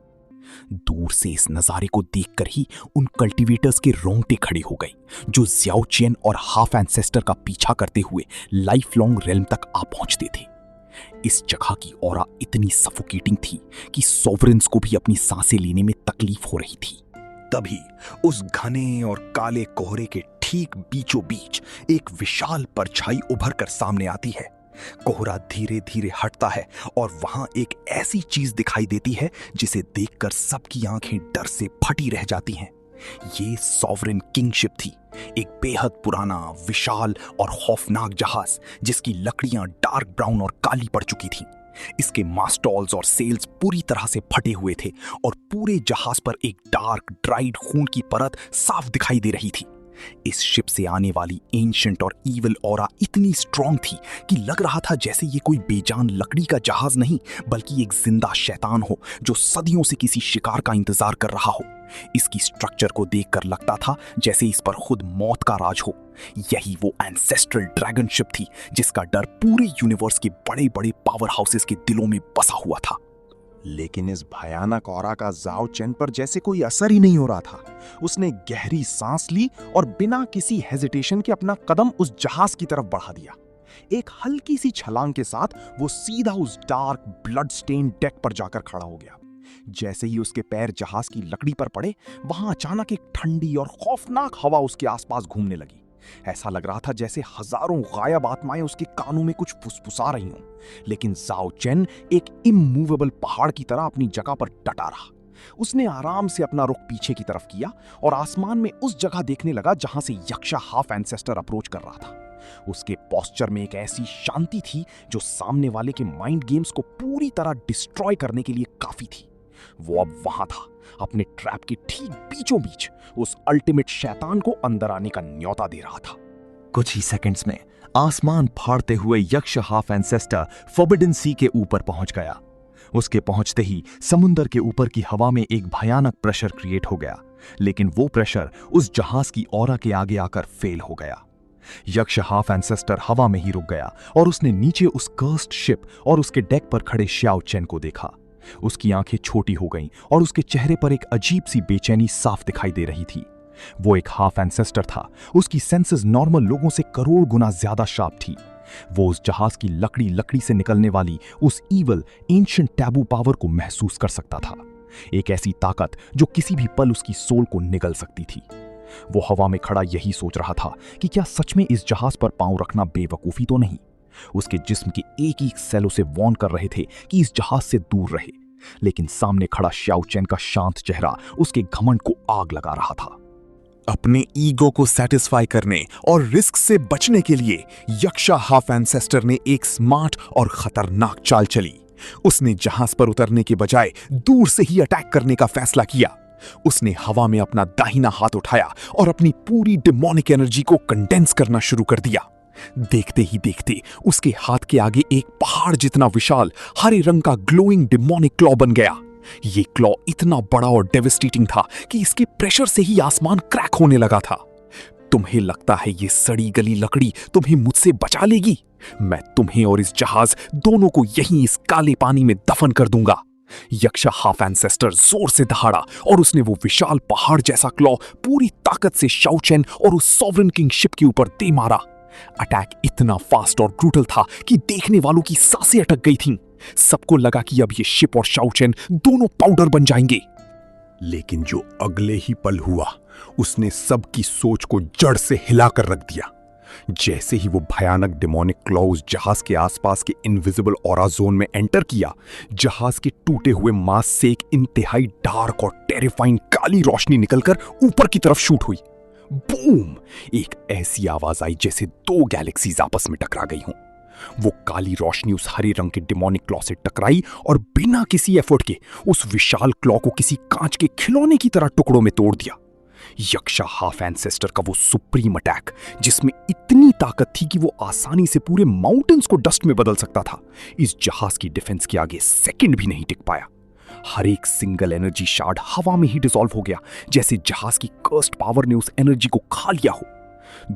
Speaker 3: दूर से इस नजारे को देखकर ही उन कल्टीवेटर्स के रोंगटे खड़े हो गए, जो ज़्याओ चेन और हाफ एंसेस्टर का पीछा करते हुए लाइफ लॉन्ग रेल्म तक आ पहुंचते थे। इस जगह की ऑरा इतनी सफोकेटिंग थी कि सॉवरेंस को भी अपनी सांसें लेने में तकलीफ हो रही थी। तभी उस घने और काले कोहरे के ठीक बीचों बीच एक विशाल परछाई उभर कर सामने आती है। कोहरा धीरे धीरे हटता है और वहां एक ऐसी चीज दिखाई देती है जिसे देखकर सबकी आंखें डर से फटी रह जाती हैं। ये सॉवरेन किंगशिप थी, एक बेहद पुराना, विशाल और खौफनाक जहाज जिसकी लकड़ियां डार्क ब्राउन और काली पड़ चुकी थीं। इसके मास्टॉल्स और सेल्स पूरी तरह से फटे हुए थे और पूरे जहाज पर एक डार्क ड्राइड खून की परत साफ दिखाई दे रही थी। इस शिप से आने वाली एंशिएंट और ईविल ऑरा इतनी स्ट्रांग थी कि लग रहा था जैसे ये कोई बेजान लकड़ी का जहाज नहीं, बल्कि एक जिंदा शैतान हो जो सदियों से किसी शिकार का इंतजार कर रहा हो। इसकी स्ट्रक्चर को देखकर लगता था जैसे इस पर खुद मौत का राज हो। यही वो एंसेस्ट्रल ड्रैगन शिप थी जिसका डर पूरे यूनिवर्स के बड़े बड़े पावर हाउसेस के दिलों में बसा हुआ था।
Speaker 2: लेकिन इस भयानक ऑरा का ज़ाओ चेन पर जैसे कोई असर ही नहीं हो रहा था। उसने गहरी सांस ली और बिना किसी हेजिटेशन के अपना कदम उस जहाज की तरफ बढ़ा दिया। एक हल्की सी छलांग के साथ वो सीधा उस डार्क ब्लड स्टेन डेक पर जाकर खड़ा हो गया। जैसे ही उसके पैर जहाज की लकड़ी पर पड़े, वहां अचानक एक ठंडी और खौफनाक हवा उसके आसपास घूमने लगी। ऐसा लग रहा था जैसे हजारों गायब आत्माएं उसके कानों में कुछ फुसफुसा रही हों। लेकिन ज़ाओ चेन एक इमूवेबल पहाड़ की तरह अपनी जगह पर डटा रहा। उसने आराम से अपना रुख पीछे की तरफ किया और आसमान में उस जगह देखने लगा जहां से यक्षा हाफ एंसेस्टर अप्रोच कर रहा था। उसके पोस्चर में एक ऐसी शांति थी जो सामने वाले के माइंड गेम्स को पूरी तरह डिस्ट्रॉय करने के लिए काफी थी। वो अब वहां था, अपने ट्रैप के ठीक बीचों बीच, उस अल्टीमेट शैतान को अंदर आने का न्योता दे रहा था।
Speaker 5: कुछ ही सेकंड्स में आसमान फाड़ते हुए यक्ष हाफ एंसेस्टर फॉरबिडन सी के ऊपर पहुंच गया। उसके पहुंचते ही समुंदर के ऊपर की हवा में एक भयानक प्रेशर क्रिएट हो गया, लेकिन वो प्रेशर उस जहाज की ऑरा के आगे आकर फेल हो गया। यक्ष हाफ एंसेस्टर हवा में ही रुक गया और उसने नीचे उस कर्स्ड शिप और उसके डेक पर खड़े श्याओ चेन को देखा। उसकी आंखें छोटी हो गईं और उसके चेहरे पर एक अजीब सी बेचैनी साफ दिखाई दे रही थी। वो एक हाफ एंसेस्टर था, उसकी सेंसेस नॉर्मल लोगों से करोड़ गुना ज्यादा शार्प थी। वो उस जहाज की लकड़ी से निकलने वाली उस ईवल एंशिएंट टैबू पावर को महसूस कर सकता था, एक ऐसी ताकत जो किसी भी पल उसकी सोल को निगल सकती थी। वो हवा में खड़ा यही सोच रहा था कि क्या सच में इस जहाज पर पांव रखना बेवकूफी तो नहीं। उसके जिस्म के एक एक सेल उसे वार्न कर रहे थे कि इस जहाज से दूर रहे, लेकिन सामने खड़ा श्याओ चेन का शांत चेहरा उसके घमंड को आग लगा रहा था।
Speaker 2: अपने ईगो को सेटिस्फाई करने और रिस्क से बचने के लिए यक्षा हाफ एंसेस्टर ने एक स्मार्ट और खतरनाक चाल चली। उसने जहाज पर उतरने के बजाय दूर से ही अटैक करने का फैसला किया। उसने हवा में अपना दाहिना हाथ उठाया और अपनी पूरी डिमोनिक एनर्जी को कंडेंस करना शुरू कर दिया। देखते ही देखते उसके हाथ के आगे एक पहाड़ जितना विशाल हरे रंग का ग्लोइंग डिमोनिक क्लॉ बन गया। ये क्लॉ इतना बड़ा और डेविस्टेटिंग था कि इसके प्रेशर से ही आसमान क्रैक होने लगा था। तुम्हें लगता है ये सड़ी गली लकड़ी तुम्हें मुझसे बचा लेगी? मैं तुम्हें और इस जहाज दोनों को यहीं इस काले पानी में दफन कर दूंगा। यक्षा हाफ एंसेस्टर जोर से दहाड़ा और उसने वो विशाल पहाड़ जैसा क्लॉ पूरी ताकत से श्याओ चेन और उस सॉवरेन किंग शिप के ऊपर दे मारा। अटैक इतना फास्ट और ब्रूटल था कि देखने वालों की सांसें अटक गई थीं। सबको लगा कि अब ये शिप और श्याओ चेन दोनों पाउडर बन जाएंगे।
Speaker 3: लेकिन जो अगले ही पल हुआ, उसने सबकी सोच को जड़ से हिलाकर रख दिया। जैसे ही वो भयानक डिमोनिक क्लॉ उस जहाज के आसपास के इनविजिबल ऑरा जोन में एंटर किया, जहाज के टूटे हुए मास से एक इंतहाई डार्क और टेरिफाइंग काली रोशनी निकलकर ऊपर की तरफ शूट हुई। बूम! एक ऐसी आवाज आई जैसे दो गैलेक्सीज आपस में टकरा गई हों।
Speaker 1: वो काली रोशनी उस हरे रंग के डिमोनिक क्लॉ से टकराई और बिना किसी एफर्ट के उस विशाल क्लॉ को किसी कांच के खिलौने की तरह टुकड़ों में तोड़ दिया। यक्षा हाफ एंसेस्टर का वो सुप्रीम अटैक, जिसमें इतनी ताकत थी कि वो आसानी से पूरे माउंटेन्स को डस्ट में बदल सकता था, इस जहाज की डिफेंस के आगे सेकंड भी नहीं टिक पाया। हर एक सिंगल एनर्जी शार्ड हवा में ही डिसॉल्व हो गया, जैसे जहाज की कर्स्ड पावर ने उस एनर्जी को खा लिया हो।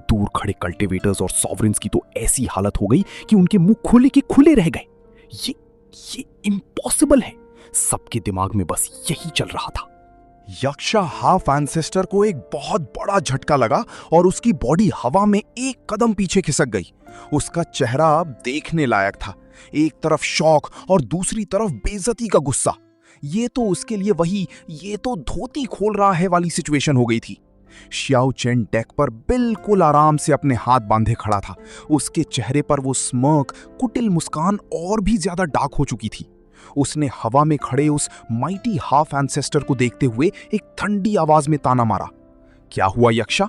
Speaker 1: दूर खड़े कल्टिवेटर्स और सॉवरेंस की तो ऐसी हालत हो गई कि उनके मुंह खुले के खुले रह गए। ये इम्पॉसिबल है। सबके दिमाग में बस यही चल रहा था।
Speaker 2: यक्षा हाफ एंसेस्टर को एक बहुत बड़ा झटका लगा और उसकी बॉडी हवा में एक कदम पीछे खिसक गई। उसका चेहरा अब देखने लायक था, एक तरफ शौक और दूसरी तरफ बेइज्जती का गुस्सा। ये तो उसके लिए वही ये तो धोती खोल रहा है वाली सिचुएशन हो गई थी। श्याओ चेन डेक पर बिल्कुल आराम से अपने हाथ बांधे खड़ा था। उसके चेहरे पर वो स्मर्क, कुटिल मुस्कान और भी ज्यादा डार्क हो चुकी थी। उसने हवा में खड़े उस माइटी हाफ एंसेस्टर को देखते हुए एक ठंडी आवाज में ताना मारा, क्या हुआ यक्षा?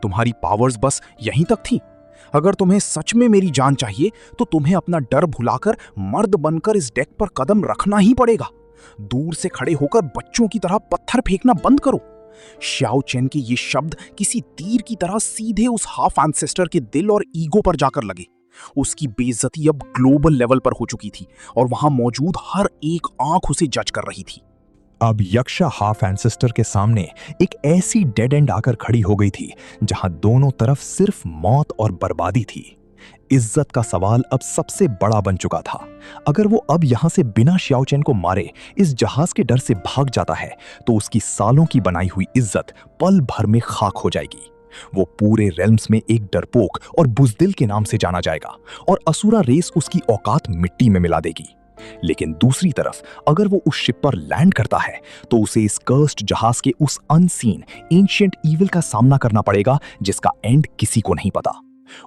Speaker 2: तुम्हारी पावर्स बस यहीं तक थी? अगर तुम्हें सच में मेरी जान चाहिए तो तुम्हें अपना डर भुलाकर मर्द बनकर इस डेक पर कदम रखना ही पड़ेगा। दूर से खड़े होकर बच्चों की तरह पत्थर फेंकना बंद करो। श्याओ चेन के ये शब्द किसी तीर की तरह सीधे उस हाफ एंसेस्टर के दिल और ईगो पर जाकर लगे। उसकी बेइज्जती अब ग्लोबल लेवल पर हो चुकी थी और वहां मौजूद हर एक आंख उसे जज कर रही थी।
Speaker 6: अब यक्षा हाफ एंसेस्टर के सामने एक ऐसी डेड एंड आकर खड़ी हो गई थी जहां दोनों तरफ सिर्फ मौत और बर्बादी थी। इज्जत का सवाल अब सबसे बड़ा बन चुका था। अगर वो अब यहां से बिना श्याओ चेन को मारे इस जहाज के डर से भाग जाता है तो उसकी सालों की बनाई हुई इज्जत पल भर में खाक हो जाएगी। वो पूरे रेल्म्स में एक डरपोक और बुजदिल के नाम से जाना जाएगा और असुरा रेस उसकी औकात मिट्टी में मिला देगी। लेकिन दूसरी तरफ अगर वो उस शिप पर लैंड करता है तो उसे इस कर्स्ड जहाज के उस अनसीन एंशिएंट ईविल का सामना करना पड़ेगा जिसका एंड किसी को नहीं पता।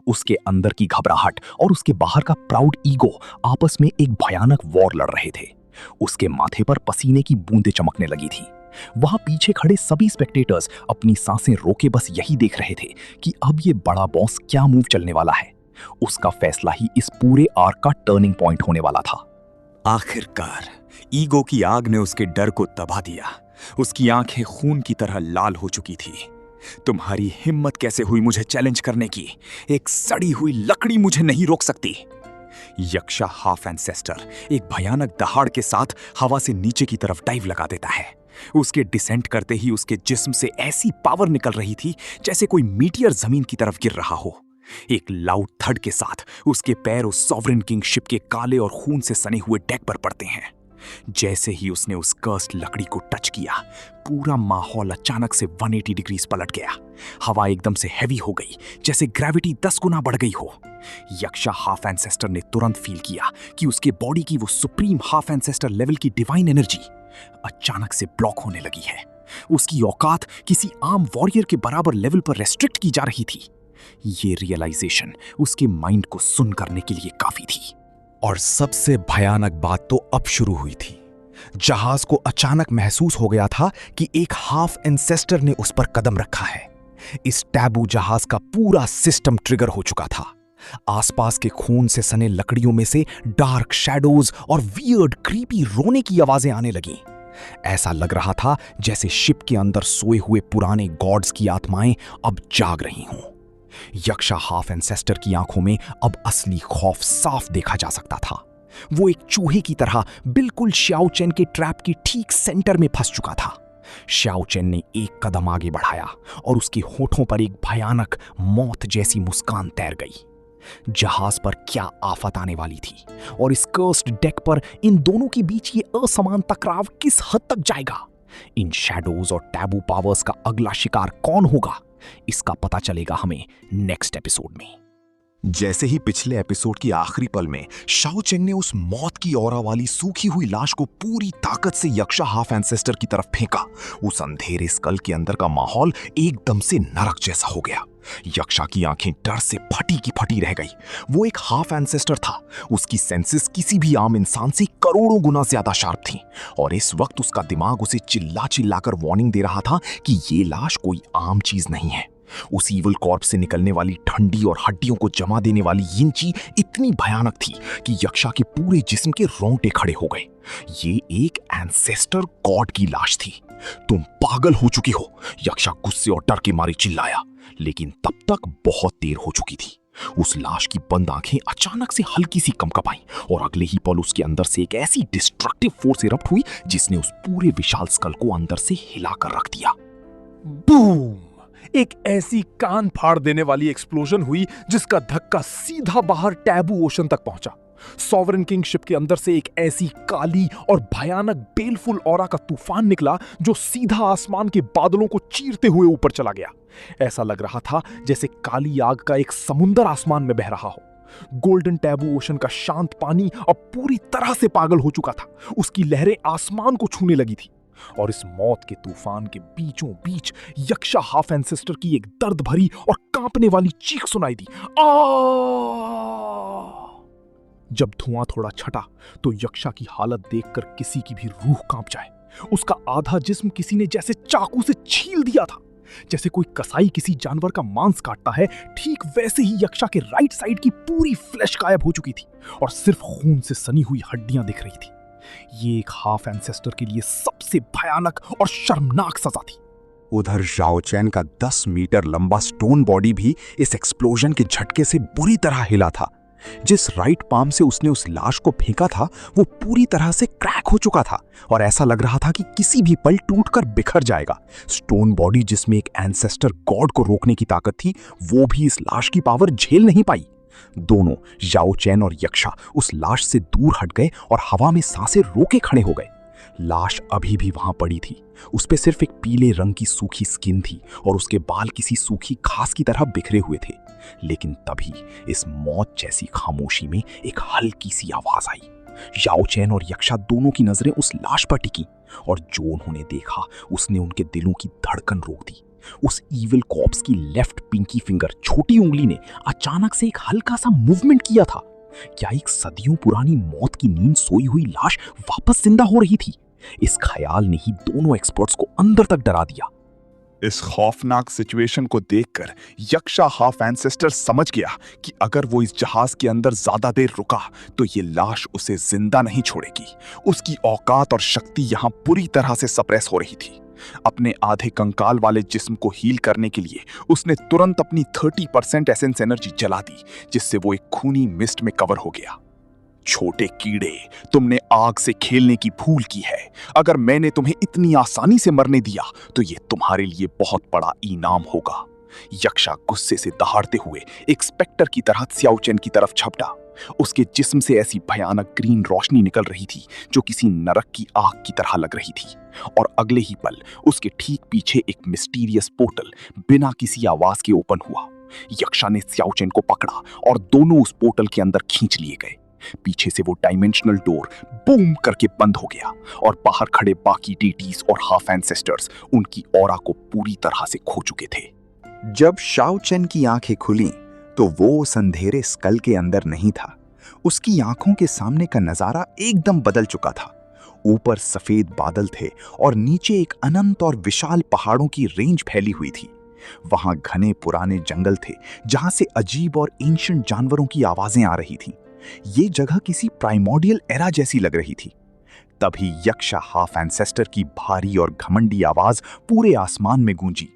Speaker 6: उसके अंदर की घबराहट और उसके बाहर का प्राउड ईगो आपस में एक भयानक वॉर लड़ रहे थे। उसके माथे पर पसीने की बूंदें चमकने लगी थी। वहां पीछे खड़े सभी स्पेक्टेटर्स अपनी सांसें रोके बस यही देख रहे थे कि अब ये बड़ा बॉस क्या मूव चलने वाला है। उसका फैसला ही इस पूरे आर्क का टर्निंग पॉइंट होने वाला था।
Speaker 2: आखिरकार ईगो की आग ने उसके डर को दबा दिया। उसकी आंखें खून की तरह लाल हो चुकी थी। तुम्हारी हिम्मत कैसे हुई मुझे चैलेंज करने की? एक सड़ी हुई लकड़ी मुझे नहीं रोक सकती। यक्षा हाफ एंसेस्टर एक भयानक दहाड़ के साथ हवा से नीचे की तरफ डाइव लगा देता है। उसके डिसेंट करते ही उसके जिस्म से ऐसी पावर निकल रही थी जैसे कोई मीटियर जमीन की तरफ गिर रहा हो। एक लाउड थड के साथ उसके पैर उस सॉवरेन किंग शिप के काले और खून से सने हुए डेक पर पड़ते हैं। जैसे ही उसने उस कर्स्ड लकड़ी को टच किया, पूरा माहौल अचानक से 180 डिग्रीज पलट गया। हवा एकदम से हैवी हो गई, जैसे ग्रेविटी 10 गुना बढ़ गई हो। यक्षा हाफ एंसेस्टर ने तुरंत फील किया कि उसके बॉडी की वो सुप्रीम हाफ एंसेस्टर लेवल की डिवाइन एनर्जी अचानक से ब्लॉक होने लगी है। उसकी औकात किसी आम वॉरियर के बराबर लेवल पर रेस्ट्रिक्ट की जा रही थी। ये रियलाइजेशन उसके माइंड को सुन करने के लिए काफी थी।
Speaker 1: और सबसे भयानक बात तो अब शुरू हुई थी। जहाज को अचानक महसूस हो गया था कि एक हाफ एंसेस्टर ने उस पर कदम रखा है। इस टैबू जहाज का पूरा सिस्टम ट्रिगर हो चुका था। आसपास के खून से सने लकड़ियों में से डार्क शैडोज और वियर्ड क्रीपी रोने की आवाजें आने लगीं। ऐसा लग रहा था जैसे शिप के अंदर सोए हुए पुराने गॉड्स की आत्माएं अब जाग रही हों। यक्षा हाफ एंसेस्टर की आंखों में अब असली खौफ साफ देखा जा सकता था। वो एक चूहे की तरह बिल्कुल श्याओ चेन के ट्रैप के ठीक सेंटर में फंस चुका था। श्याओ चेन ने एक कदम आगे बढ़ाया और उसके होठों पर एक भयानक मौत जैसी मुस्कान तैर गई। जहाज पर क्या आफत आने वाली थी और इस कर्स्ड डेक पर इन दोनों के बीच ये असमान टकराव किस हद तक जाएगा। इन शैडोज और टैबू पावर्स का अगला शिकार कौन होगा, इसका पता चलेगा हमें नेक्स्ट एपिसोड में।
Speaker 2: जैसे ही पिछले एपिसोड की आखिरी पल में शाओ चेंग ने उस मौत की औरा वाली सूखी हुई लाश को पूरी ताकत से यक्षा हाफ एंसेस्टर की तरफ फेंका, उस अंधेरे स्कल के अंदर का माहौल एकदम से नरक जैसा हो गया। यक्षा की आंखें डर से फटी की फटी रह गई। वो एक हाफ एंसेस्टर था। उसकी सेंसेस किसी भी आम इंसान से करोड़ों गुना ज्यादा शार्प थी और इस वक्त उसका दिमाग उसे चिल्ला चिल्लाकर वार्निंग दे रहा था कि ये लाश कोई आम चीज नहीं है।
Speaker 1: उस ईवल कॉर्प से निकलने वाली ठंडी और हड्डियों को जमा देने वाली यिंची इतनी भयानक थी कि यक्षा के पूरे जिस्म के रोंगटे खड़े हो गए। ये एक एंसेस्टर गॉड की लाश थी। तुम पागल हो चुकी हो, यक्षा गुस्से और डर के मारे चिल्लाया, लेकिन तब तक बहुत देर हो चुकी थी। उस लाश की बंद आंखें अचानक से हल्की सी कंपकपाईं और अगले ही पल उसके अंदर से एक ऐसी डिस्ट्रक्टिव फोर्स इरप्ट हुई जिसने उस पूरे विशाल स्कल को अंदर से हिलाकर रख दिया।
Speaker 7: बूम! एक ऐसी कान फाड़ देने वाली एक्सप्लोजन हुई जिसका धक्का सीधा बाहर टैबू ओशन तक पहुंचा। सॉवरेन किंग शिप के अंदर से एक ऐसी काली और भयानक बेलफुल ऑरा का तूफान निकला जो सीधा आसमान के बादलों को चीरते हुए ऊपर चला गया। ऐसा लग रहा था जैसे काली आग का एक समुंदर आसमान में बह रहा हो। गोल्डन टैबू ओशन का शांत पानी अब पूरी तरह से पागल हो चुका था। उसकी लहरें आसमान को छूने लगी थी और इस मौत के तूफान के बीचों बीच यक्षा हाफ एंसेस्टर की एक दर्द भरी और कांपने वाली चीख सुनाई दी। जब धुआं थोड़ा छटा तो यक्षा की हालत देखकर किसी की भी रूह कांप जाए। उसका आधा जिस्म किसी ने जैसे चाकू से छील दिया था। जैसे कोई कसाई किसी जानवर का मांस काटता है, ठीक वैसे ही यक्षा के राइट साइड की पूरी फ्लैश गायब हो चुकी थी और सिर्फ खून से सनी हुई हड्डियां दिख रही थी। ये एक हाफ एंसेस्टर के लिए सबसे भयानक और शर्मनाक सजा थी।
Speaker 3: उधर शाओ चैन का 10 मीटर लंबा स्टोन बॉडी भी इस एक्सप्लोजन के झटके से बुरी तरह हिला था। जिस राइट पाम से उसने उस लाश को फेंका था वो पूरी तरह से क्रैक हो चुका था और ऐसा लग रहा था कि किसी भी पल टूटकर बिखर जाएगा। स्टोन बॉडी जिसमें एक एंसेस्टर गॉड को रोकने की ताकत थी, वो भी इस लाश की पावर झेल नहीं पाई। दोनों याओ चैन और यक्षा उस लाश से दूर हट गए और हवा में सांसें रोके खड़े हो गए। लाश अभी भी वहां पड़ी थी। उस पे सिर्फ एक पीले रंग की सूखी स्किन थी और उसके बाल किसी सूखी घास की तरह बिखरे हुए थे। लेकिन तभी इस मौत जैसी खामोशी में एक हल्की सी आवाज आई। याओ चैन और यक्षा दोनों की नजरें उस लाश पर टिकी और जो उन्होंने देखा उसने उनके दिलों की धड़कन रोक दी। उस ईविल कॉर्प्स की लेफ्ट पिंकी फिंगर, छोटी उंगली ने अचानक से एक हल्का सा मूवमेंट किया था। क्या एक सदियों पुरानी मौत की नींद सोई हुई लाश वापस जिंदा हो रही थी? इस ख्याल ने ही दोनों एक्सपर्ट्स को अंदर तक डरा दिया।
Speaker 2: इस खौफनाक सिचुएशन को देखकर यक्षा हाफ एंसेस्टर समझ गया कि अगर वो इस जहाज के अंदर ज्यादा देर रुका तो ये लाश उसे जिंदा नहीं छोड़ेगी। उसकी औकात और शक्ति यहां पूरी तरह से सप्रेस हो रही थी। अपने आधे कंकाल वाले जिस्म को हील करने के लिए उसने तुरंत अपनी 30% एसेंस एनर्जी जला दी, जिससे वो एक खूनी मिस्ट में कवर हो गया। छोटे कीड़े, तुमने आग से खेलने की भूल की है। अगर मैंने तुम्हें इतनी आसानी से मरने दिया तो ये तुम्हारे लिए बहुत बड़ा इनाम होगा। यक्षा गुस्से से दहाड़ते हुए एक स्पेक्टर की तरह स्याओ चैन की तरफ झपटा। उसके जिस्म से ऐसी भयानक ग्रीन रोशनी निकल रही थी जो किसी नरक की आग की तरह लग रही थी और अगले ही पल उसके ठीक पीछे एक मिस्टीरियस पोर्टल बिना किसी आवाज के ओपन हुआ। यक्षा ने स्याओ चैन को पकड़ा और दोनों उस पोर्टल के अंदर खींच लिए गए। पीछे से वो डायमेंशनल डोर बूम करके बंद हो गया और बाहर खड़े बाकी डीटीज और हाफ एंसेस्टर्स उनकी ऑरा को पूरी तरह से खो चुके थे।
Speaker 3: जब शाओ चैन की आंखें खुली तो वो उस अंधेरे स्कल के अंदर नहीं था। उसकी आंखों के सामने का नजारा एकदम बदल चुका था। ऊपर सफेद बादल थे और नीचे एक अनंत और विशाल पहाड़ों की रेंज फैली हुई थी। वहां घने पुराने जंगल थे जहां से अजीब और एंशिएंट जानवरों की आवाजें आ रही थीं। ये जगह किसी प्राइमोर्डियल एरा जैसी लग रही थी। तभी यक्षा हाफ एंसेस्टर की भारी और घमंडी आवाज पूरे आसमान में गूंजी।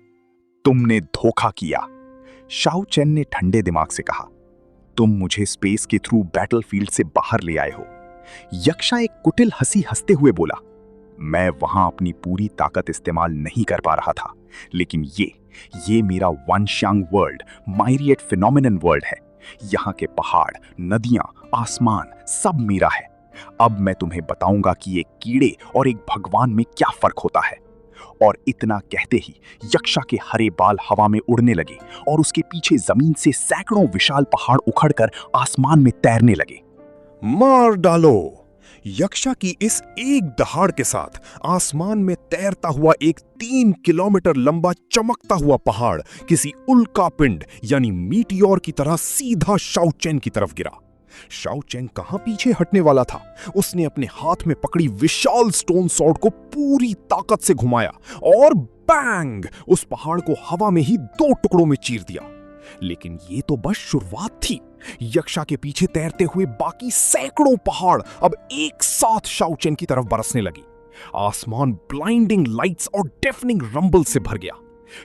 Speaker 3: तुमने धोखा किया, शाओ चैन ने ठंडे दिमाग से कहा। तुम मुझे स्पेस के थ्रू बैटलफील्ड से बाहर ले आए हो। यक्षा एक कुटिल हंसी हंसते हुए बोला, मैं वहां अपनी पूरी ताकत इस्तेमाल नहीं कर पा रहा था, लेकिन ये मेरा वनशांग वर्ल्ड, माइरिएट फिनोमिनन वर्ल्ड है। यहाँ के पहाड़, नदियां, आसमान सब मेरा है। अब मैं तुम्हें बताऊंगा कि एक कीड़े और एक भगवान में क्या फर्क होता है। और इतना कहते ही यक्षा के हरे बाल हवा में उड़ने लगे और उसके पीछे जमीन से सैकड़ों विशाल पहाड़ उखड़कर आसमान में तैरने लगे।
Speaker 7: मार डालो! यक्षा की इस एक दहाड़ के साथ आसमान में तैरता हुआ एक 3 किलोमीटर लंबा चमकता हुआ पहाड़ किसी उल्का पिंड यानी मीटियोर की तरह सीधा शाओ चैन की तरफ गिरा।
Speaker 3: शाओ चेंग कहां पीछे हटने वाला था। उसने अपने हाथ में पकड़ी विशाल स्टोन सॉर्ड को पूरी ताकत से घुमाया और बैंग, उस पहाड़ को हवा में ही 2 टुकड़ों में चीर दिया। लेकिन ये तो बस शुरुआत थी। यक्षा के पीछे तैरते हुए बाकी सैकड़ों पहाड़ अब एक साथ शाओ चेन की तरफ बरसने लगी। आसमान ब्लाइंडिंग लाइट्स और डेफनिंग रंबल से भर गया।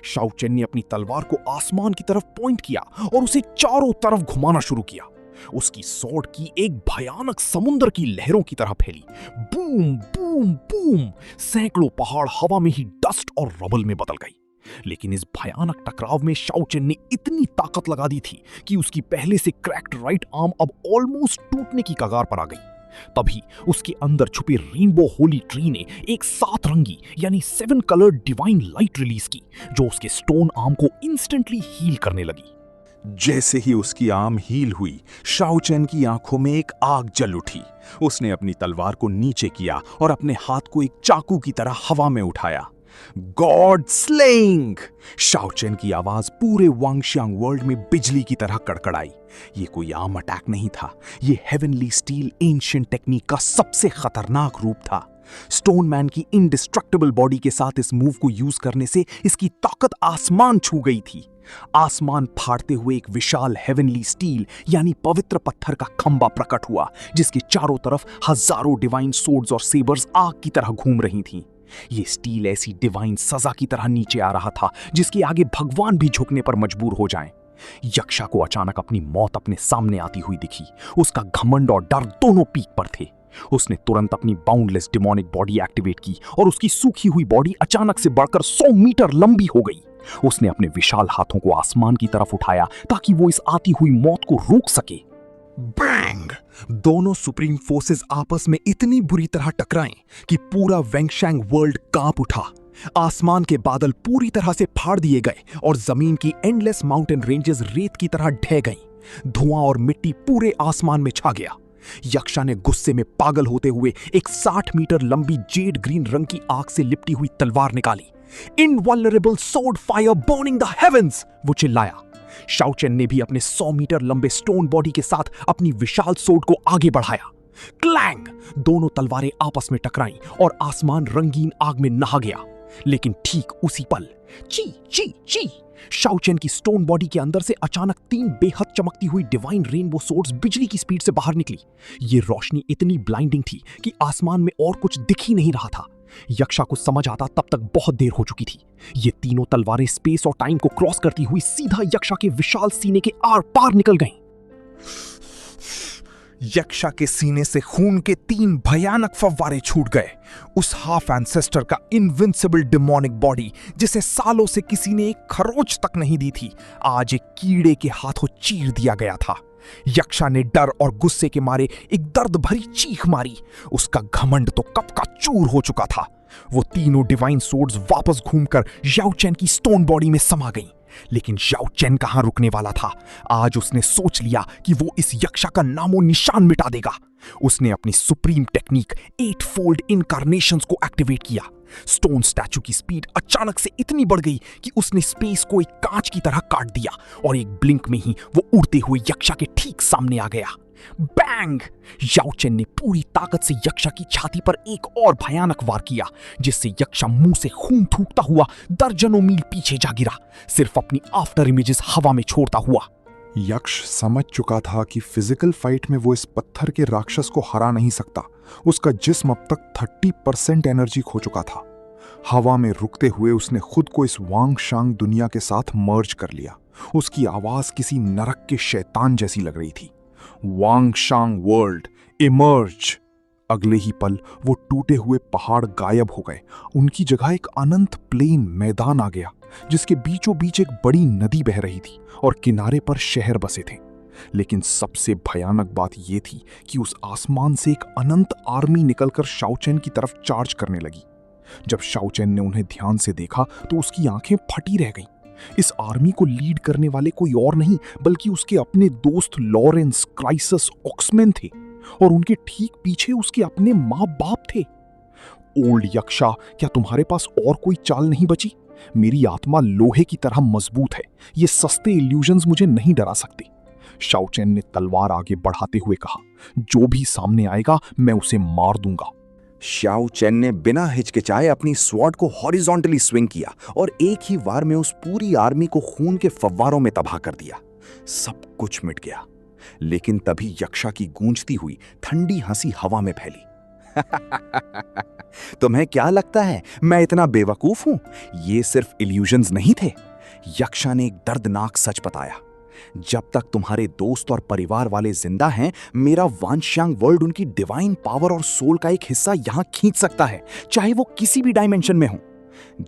Speaker 3: शाओ चेन ने अपनी तलवार को आसमान की तरफ पॉइंट किया और उसे चारों तरफ घुमाना शुरू किया। उसकी स्वॉर्ड की एक भयानक समुद्र की लहरों की तरह फैली। बूम बूम बूम, सैकड़ों पहाड़ हवा में ही डस्ट और रबल में बदल गई। लेकिन इस भयानक टकराव में शाओ चेन ने इतनी ताकत लगा दी थी कि उसकी पहले से क्रैक्ड राइट आर्म अब ऑलमोस्ट टूटने की कगार पर आ गई। तभी उसके अंदर छुपे रेनबो होली ट्री ने एक 7 रंगी यानी 7 कलर्ड डिवाइन लाइट रिलीज की, जो उसके स्टोन आर्म को इंस्टेंटली हील करने लगी।
Speaker 2: जैसे ही उसकी आर्म हील हुई, शाओ चेन की आंखों में एक आग जल उठी। उसने अपनी तलवार को नीचे किया और अपने हाथ को एक चाकू की तरह हवा में उठाया। God slaying! शाओ चेन की आवाज पूरे वांगशियांग वर्ल्ड में बिजली की तरह कड़कड़ाई। ये कोई आम अटैक नहीं था, ये हेवनली स्टील एंशिएंट टेक्निक का सबसे खतरनाक रूप था। स्टोन मैन की इंडिस्ट्रक्टिबल बॉडी के साथ इस मूव को यूज करने से इसकी ताकत आसमान छू गई थी। आसमान फाड़ते हुए एक विशाल हेवनली स्टील यानी पवित्र पत्थर का खंबा प्रकट हुआ, जिसके चारों तरफ हजारों डिवाइन सोर्ड्स और सेबर्स आग की तरह घूम रही थीं। ये स्टील ऐसी डिवाइन सजा की तरह नीचे आ रहा था जिसके आगे भगवान भी झुकने पर मजबूर हो जाएं। यक्षा को अचानक अपनी मौत अपने सामने आती हुई दिखी। उसका घमंड और डर दोनों पीक पर थे। उसने तुरंत अपनी बाउंडलेस डिमोनिक बॉडी एक्टिवेट की और उसकी सूखी हुई बॉडी अचानक से बढ़कर 100 मीटर लंबी हो गई। उसने अपने विशाल हाथों को आसमान की तरफ उठाया ताकि वो इस आती हुई मौत को रोक सके।
Speaker 3: बैंग! दोनों सुप्रीम फोर्सेस आपस में इतनी बुरी तरह टकराएं कि पूरा वेंगशैंग वर्ल्ड कांप उठा। आसमान के बादल पूरी तरह से फाड़ दिए गए और जमीन की एंडलेस माउंटेन रेंजेस रेत की तरह ढह गईं। धुआं और मिट्टी पूरे आसमान में छा गया। यक्षा ने गुस्से में पागल होते हुए एक 60 मीटर लंबी जेड ग्रीन रंग की आग से लिपटी हुई तलवार निकाली। Invulnerable sword fire burning the heavens, वो चिल्लाया। शाओ चेन ने भी अपने 100 मीटर लंबे स्टोन बॉडी के साथ अपनी विशाल स्वॉर्ड को आगे बढ़ाया। क्लैंग! दोनों तलवारें आपस में टकराईं और आसमान रंगीन आग में नहा गया। लेकिन ठीक उसी पल ची ची ची, शाओ चेन की स्टोन बॉडी के अंदर से अचानक 3 बेहद चमकती हुई डिवाइन रेनबो सोर्ड्स बिजली की स्पीड से बाहर निकली। ये रोशनी इतनी ब्लाइंडिंग थी कि आसमान में और कुछ दिख ही नहीं रहा था। यक्षा को समझ आता तब तक बहुत देर हो चुकी थी। ये तीनों तलवारें स्पेस और टाइम को क्रॉस करती हुई सीधा यक्षा के विशाल सीने के आर पार निकल गईं।
Speaker 2: यक्षा के सीने से खून के 3 भयानक फव्वारे छूट गए। उस हाफ एंसेस्टर का इनविंसिबल डिमोनिक बॉडी, जिसे सालों से किसी ने एक खरोच तक नहीं दी थी, आज एक कीड़े के हाथों चीर दिया गया था। यक्षा ने डर और गुस्से के मारे एक दर्द भरी चीख मारी। उसका घमंड तो कब का चूर हो चुका था। वो तीनों डिवाइन सोर्ड्स वापस घूमकर याओ चेन की स्टोन बॉडी में समा गईं। लेकिन याओ चेन कहां रुकने वाला था। आज उसने सोच लिया कि वो इस यक्षा का नामो निशान मिटा देगा। उसने अपनी सुप्रीम टेक्निक 8 फोल्ड इनकार्नेशंस को एक्टिवेट किया। स्टोन स्टैचू की स्पीड अचानक से इतनी बढ़ गई कि उसने स्पेस को एक कांच की तरह काट दिया और एक ब्लिंक में ही वो उड़ते हुए यक्षा के ठीक सामने आ गया। बैंग! याओ चेन ने पूरी ताकत से यक्षा की छाती पर एक और भयानक वार किया, जिससे यक्षा मुंह से खून थूकता हुआ दर्जनों मील पीछे जा गिरा, सिर्फ अपनी आफ्टर इमेजेस हवा में छोड़ता हुआ।
Speaker 3: यक्ष समझ चुका था कि फिजिकल फाइट में वो इस पत्थर के राक्षस को हरा नहीं सकता। उसका जिस्म अब तक 30% एनर्जी खो चुका था। हवा में रुकते हुए उसने खुद को इस वांगशांग दुनिया के साथ मर्ज कर लिया। उसकी आवाज किसी नरक के शैतान जैसी लग रही थी। वांगशांग वर्ल्ड इमर्ज। अगले ही पल वो टूटे हुए पहाड़ गायब हो गए। उनकी जगह एक अनंत प्लेन मैदान आ गया, जिसके बीचों बीच एक बड़ी नदी बह रही थी और किनारे पर शहर बसे थे। लेकिन सबसे भयानक बात यह थी कि उस आसमान से एक अनंत आर्मी निकलकर शाओ चेन की तरफ चार्ज करने लगी। जब शाओ चेन ने उन्हें ध्यान से देखा तो उसकी आंखें फटी रह गईं। इस आर्मी को लीड करने वाले कोई और नहीं बल्कि उसके अपने दोस्त लॉरेंस क्राइसस ऑक्समैन थे, और उनके ठीक पीछे उसके अपने माँ बाप थे। ओल्ड यक्षा, क्या तुम्हारे पास और कोई चाल नहीं बची? मेरी आत्मा लोहे की तरह मजबूत है। ये सस्ते इल्यूजन्स मुझे नहीं डरा सकते।
Speaker 7: शाओचेन ने तलवार आगे बढ़ाते हुए कहा, जो भी सामने आएगा मैं उसे मार दूंगा।
Speaker 2: शाओ चेन ने बिना हिचकिचाए अपनी स्वॉर्ड को हॉरिजॉन्टली स्विंग किया और एक ही वार में उस पूरी आर्मी को खून के फव्वारों में तबाह कर दिया। सब कुछ मिट गया, लेकिन तभी यक्षा की गूंजती हुई ठंडी हंसी हवा में फैली। तुम्हें क्या लगता है मैं इतना बेवकूफ हूं? ये सिर्फ इल्यूजन्स नहीं थे। यक्षा ने एक दर्दनाक सच बताया। जब तक तुम्हारे दोस्त और परिवार वाले जिंदा हैं, मेरा वानश्यांग वर्ल्ड उनकी डिवाइन पावर और सोल का एक हिस्सा यहां खींच सकता है, चाहे वो किसी भी डायमेंशन में हो।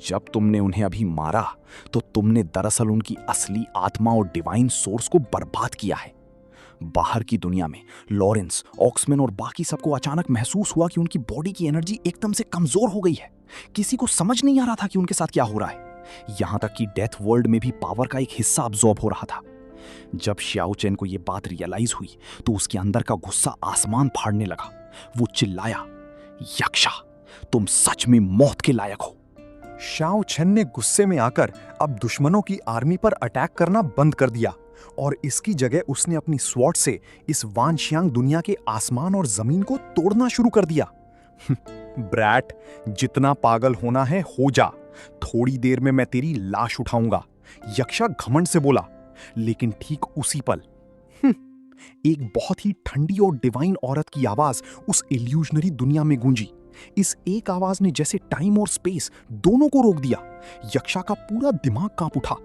Speaker 2: जब तुमने उन्हें अभी मारा तो तुमने दरअसल उनकी असली आत्मा और डिवाइन सोर्स को बर्बाद किया है। बाहर की दुनिया में लॉरेंस, ऑक्समैन और बाकी सबको अचानक महसूस हुआ कि उनकी बॉडी की एनर्जी एकदम से कमजोर हो गई है। किसी को समझ नहीं आ रहा था कि उनके साथ क्या हो रहा है। यहां तक कि डेथ वर्ल्ड में भी पावर का एक हिस्सा अब्सॉर्ब हो रहा था। जब शाओ चेन को यह बात रियलाइज हुई तो उसके अंदर का गुस्सा आसमान फाड़ने लगा। वो चिल्लाया, यक्षा, तुम सच में मौत के लायक हो।
Speaker 6: शाओ चेन ने गुस्से में आकर अब दुश्मनों की आर्मी पर अटैक करना बंद कर दिया और इसकी जगह उसने अपनी स्वॉर्ड से इस वानश्यांग दुनिया के आसमान और जमीन को तोड़ना शुरू कर दिया। ब्रैट, जितना पागल होना है हो जा, थोड़ी देर में मैं तेरी लाश उठाऊंगा, यक्षा घमंड से बोला। लेकिन ठीक उसी पल एक बहुत ही ठंडी और डिवाइन औरत की आवाज उस इल्यूजनरी दुनिया में गूंजी। इस एक आवाज ने जैसे टाइम और स्पेस दोनों को रोक दिया। यक्षा का पूरा दिमाग कांप उठा।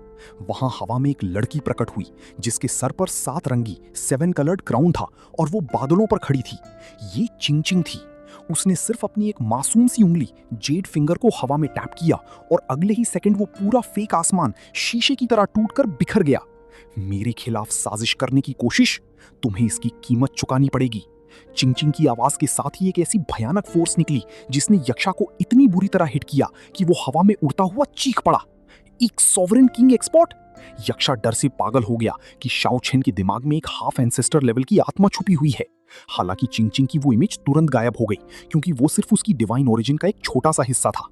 Speaker 6: वहां हवा में एक लड़की प्रकट हुई जिसके सर पर 7 रंगी 7 कलर्ड क्राउन था और वो बादलों पर खड़ी थी। ये चिंगचिंग थी। उसने सिर्फ अपनी एक मासूम सी उंगली जेड फिंगर को हवा में टैप किया और अगले ही सेकंड वो पूरा फेक आसमान शीशे की तरह टूटकर बिखर गया। मेरे खिलाफ साजिश करने की कोशिश, तुम्हें इसकी कीमत चुकानी पड़ेगी। चिंगचिंग की आवाज के साथ ही एक ऐसी भयानक फोर्स निकली जिसने यक्षा को इतनी बुरी तरह हिट किया कि वो हवा में उड़ता हुआ चीख पड़ा। एक सॉवरेन किंग एक्सपोर्ट। यक्षा डर से पागल हो गया कि शाओ चेन के दिमाग में एक हाफ एंसेस्टर लेवल की आत्मा छुपी हुई है। हालांकि चिंगचिंग की वो इमेज तुरंत गायब हो गई क्योंकि वो सिर्फ उसकी डिवाइन ओरिजिन का एक छोटा सा हिस्सा था।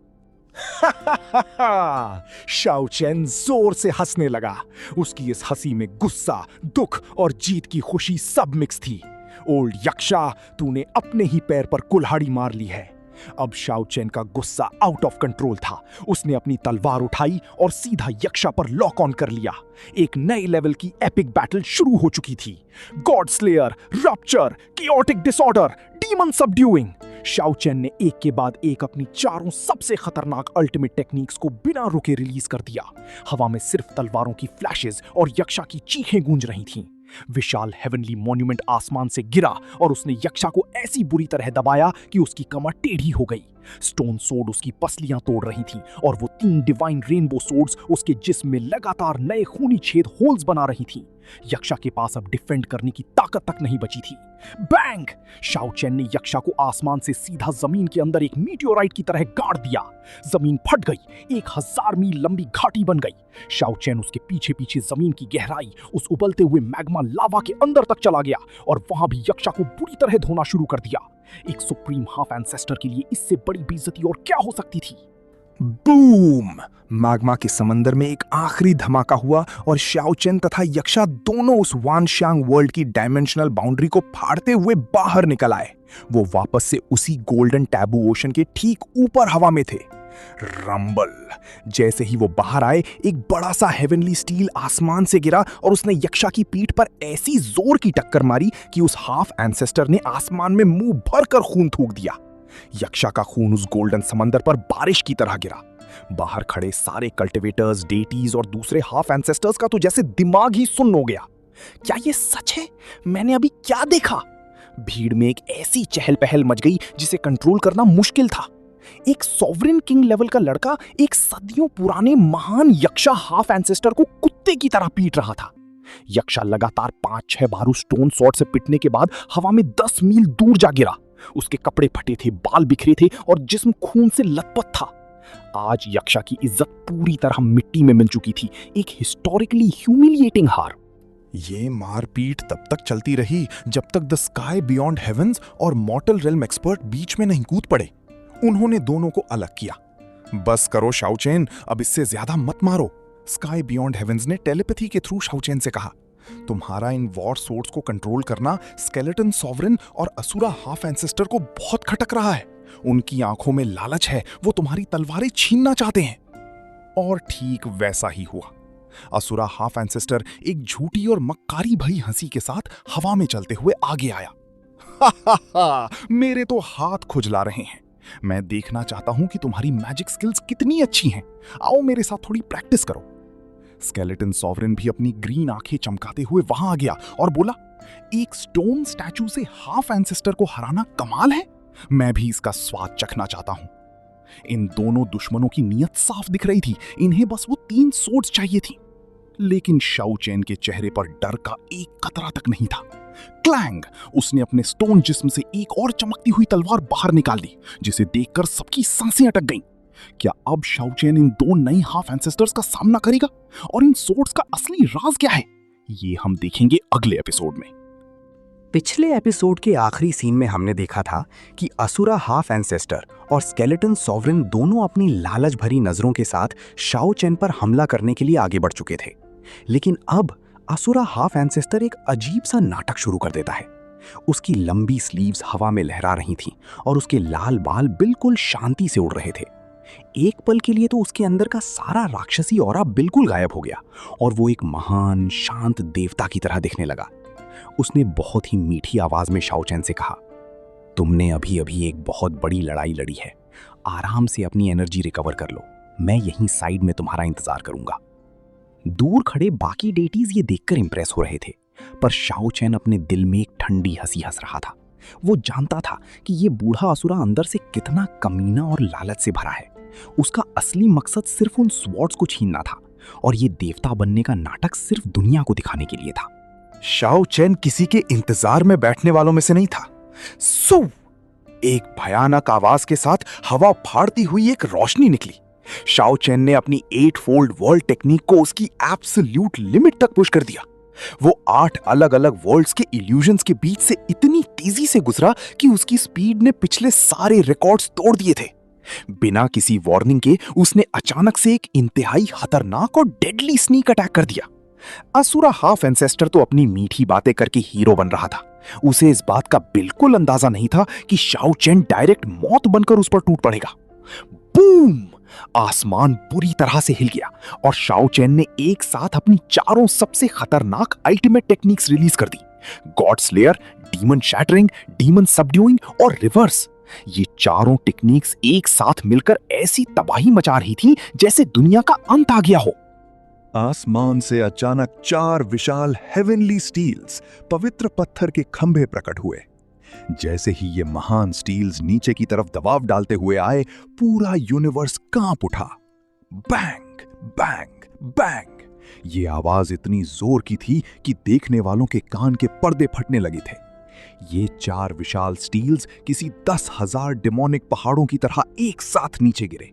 Speaker 7: शाओ चेन जोर से हंसने लगा। उसकी इस हंसी में गुस्सा, दुख और जीत की खुशी सब मिक्स थी। ओल्ड यक्षा, तूने अपने ही पैर पर कुल्हाड़ी मार ली है। अब शाओ चेन का गुस्सा आउट ऑफ कंट्रोल था। उसने अपनी तलवार उठाई और सीधा यक्षा पर लॉक ऑन कर लिया। एक नए लेवल की एपिक बैटल शुरू हो चुकी थी। God slayer, rupture, chaotic disorder, demon subduing. Shao chain ने एक के बाद एक अपनी चारों सबसे खतरनाक अल्टीमेट टेक्निक्स को बिना रुके रिलीज कर दिया। हवा में सिर्फ तलवारों की फ्लैशेस और यक्षा की चीखें गूंज रही थीं। विशाल हेवनली मॉन्यूमेंट आसमान से गिरा और उसने यक्षा को ऐसी बुरी तरह दबाया कि उसकी कमर टेढ़ी हो गई। स्टोन सोर्ड उसकी पसलियां तोड़ रही थीं और वो 3 डिवाइन रेनबो सोर्ड्स उसके जिस्म में लगातार नए खूनी छेद होल्स बना रही थीं। यक्षा के पास अब डिफेंड करने की ताकत तक नहीं बची थी। बैंग! शाओ चेन ने यक्षा को आसमान से सीधा जमीन के अंदर एक मीटियोराइट की तरह गाड़ दिया। जमीन फट गई, 1000 मील लंबी घाटी बन गई। शाओ चेन उसके पीछे पीछे जमीन की गहराई, उस उबलते हुए मैग्मा लावा के अंदर तक चला गया और वहां भी यक्षा को बुरी तरह धोना शुरू कर दिया। एक सुप्रीम हाफ एंसेस्टर के लिए इससे बड़ी बेइज्जती और क्या हो सकती थी।
Speaker 1: बूम! मैग्मा के समंदर में एक आखिरी धमाका हुआ और शाओ चेन तथा यक्षा दोनों उस वानश्यांग वर्ल्ड की डायमेंशनल बाउंड्री को फाड़ते हुए बाहर निकल आए। वो वापस से उसी गोल्डन टैबू ओशन के ठीक ऊपर हवा में थे। रंबल! जैसे ही वो बाहर आए, एक बड़ा सा हेवनली स्टील आसमान से गिरा और उसने यक्षा की पीठ पर ऐसी जोर की टक्कर मारी कि उस हाफ एंसेस्टर ने आसमान में मुंह भरकर खून थूक दिया। यक्षा का खून उस गोल्डन समंदर पर बारिश की तरह गिरा। बाहर खड़े सारे कल्टिवेटर्स, डेटीज और दूसरे हाफ एंसेस्टर्स का तो जैसे दिमाग ही सुन्न हो गया। क्या ये सच है? मैंने अभी क्या देखा? भीड़ में एक ऐसी चहल पहल मच गई जिसे कंट्रोल करना मुश्किल था। एक सॉवरेन किंग लेवल का लड़का एक सदियों पुराने महान यक्षा हाफ एंसेस्टर को कुत्ते की तरह पीट रहा था। यक्षा लगातार 5-6 बार उस स्टोन सॉर्ड से पिटने के बाद हवा में 10 मील दूर जा गिरा। उसके कपड़े फटे थे, बाल बिखरे थे और जिस्म खून से लथपथ था। आज यक्षा की इज्जत पूरी तरह मिट्टी में मिल चुकी थी। एक हिस्टोरिकली ह्यूमिलिएटिंग हार।
Speaker 3: ये मारपीट तब तक चलती रही जब तक द स्काई बियॉन्ड हेवंस और मॉर्टल रेल्म एक्सपर्ट बीच में नहीं कूद पड़े। उन्होंने दोनों को अलग किया। बस करो शाओ चेन, अब इससे ज्यादा मत मारो। स्काई बियॉन्ड हेवंस ने टेलीपैथी के थ्रू शाओ चेन से कहा।
Speaker 2: तुम्हारा इन वॉर सोर्ड्स को कंट्रोल करना स्केलेटन सॉवरेन और असुरा हाफ एंसेस्टर को बहुत खटक रहा है। उनकी आंखों में लालच है, वो तुम्हारी तलवारें छीनना चाहते हैं। और ठीक वैसा ही हुआ। असुरा हाफ एंसेस्टर एक झूठी और मक्कारी भरी हंसी के साथ हवा में चलते हुए आगे आया। हा, मेरे तो हाथ खुजला रहे हैं। मैं देखना चाहता हूं कि तुम्हारी मैजिक स्किल्स कितनी अच्छी हैं। आओ मेरे साथ थोड़ी प्रैक्टिस करो। स्केलेटन सॉवरेन भी अपनी ग्रीन आंखें चमकाते हुए वहां आ गया और बोला, एक स्टोन स्टैचू से हाफ एंसेस्टर को हराना कमाल है। मैं भी इसका स्वाद चखना चाहता हूं। इन दोनों दुश्मनों की नीयत साफ दिख रही थी। इन्हें बस वो 3 सोर्ड्स चाहिए थी। लेकिन शाओ चैन के चेहरे पर डर का एक कतरा तक नहीं था। क्लैंग! उसने अपने स्टोन जिस्म से एक और चमकती हुई तलवार बाहर निकाल दी, जिसे देखकर सबकी सांसें अटक गईं। क्या अब शाओ चैन इन 2 नई हाफ एंसेस्टर्स का सामना करेगा? और इन सोर्ड्स का असली राज क्या है, ये हम देखेंगे अगले एपिसोड में।
Speaker 8: पिछले एपिसोड के आखिरी सीन में हमने देखा था कि असुरा हाफ एंसेस्टर और स्केलेटन सॉवरेन दोनों अपनी लालच भरी नजरों के साथ शाओ चैन पर हमला करने के लिए आगे बढ़ चुके थे। लेकिन अब असुरा हाफ एंसेस्टर एक अजीब सा नाटक शुरू कर देता है। उसकी लंबी स्लीव्स हवा में लहरा रही थीं और उसके लाल बाल बिल्कुल शांति से उड़ रहे थे। एक पल के लिए तो उसके अंदर का सारा राक्षसी ऑरा बिल्कुल गायब हो गया और वो एक महान शांत देवता की तरह दिखने लगा। उसने बहुत ही मीठी आवाज में शाओ चैन से कहा, तुमने अभी अभी एक बहुत बड़ी लड़ाई लड़ी है। आराम से अपनी एनर्जी रिकवर कर लो। मैं यहीं साइड में तुम्हारा इंतजार करूंगा। दूर खड़े बाकी डेटीज ये देखकर इंप्रेस हो रहे थे, पर शाओ चैन अपने दिल में एक ठंडी हंसी हंस रहा था। वो जानता था कि ये बूढ़ा असुरा अंदर से कितना कमीना और लालच से भरा है। उसका असली मकसद सिर्फ उन स्वॉर्ड्स को छीनना था और ये देवता बनने का नाटक सिर्फ दुनिया को दिखाने के लिए था।
Speaker 2: शाओ चैन किसी के इंतजार में बैठने वालों में से नहीं था। सो एक भयानक आवाज के साथ हवा फाड़ती हुई एक रोशनी निकली। शाओ चैन ने अपनी 8 फोल्ड वर्ल्ड टेक्निक को उसकी एब्सोल्यूट लिमिट तक पुश कर दिया। वो 8 अलग अलग वर्ल्ड्स के इल्यूजन्स के बीच से इतनी तेजी से गुजरा कि उसकी स्पीड ने पिछले सारे रिकॉर्ड्स तोड़ दिए थे। बिना किसी वार्निंग के उसने अचानक से एक इंतहाई खतरनाक और डेडली स्नीक अटैक कर दिया। असुरा हाफ एंसेस्टर तो अपनी मीठी बातें करके हीरो बन रहा था। उसे इस बात का बिल्कुल अंदाजा नहीं था कि शाओ चैन डायरेक्ट मौत बनकर उस पर टूट पड़ेगा। बूम! आसमान बुरी तरह से हिल गया और शाओ चैन ने एक साथ अपनी चारों सबसे खतरनाक अल्टीमेट टेक्निक्स रिलीज कर दी। God slayer, demon shattering, demon subduing और रिवर्स। ये चारों टेक्निक्स एक साथ मिलकर ऐसी तबाही मचा रही थी जैसे दुनिया का अंत आ गया हो।
Speaker 3: आसमान से अचानक 4 विशाल हेवनली स्टील्स, पवित्र पत्थर के खंभे प्रकट हुए। जैसे ही ये महान स्टील्स नीचे की तरफ दबाव डालते हुए आए, पूरा यूनिवर्स कांप उठा। Bang bang bang! ये आवाज इतनी जोर की थी कि देखने वालों के कान के पर्दे फटने लगे थे। ये 4 विशाल स्टील्स किसी 10,000 डेमोनिक पहाड़ों की तरह एक साथ नीचे गिरे।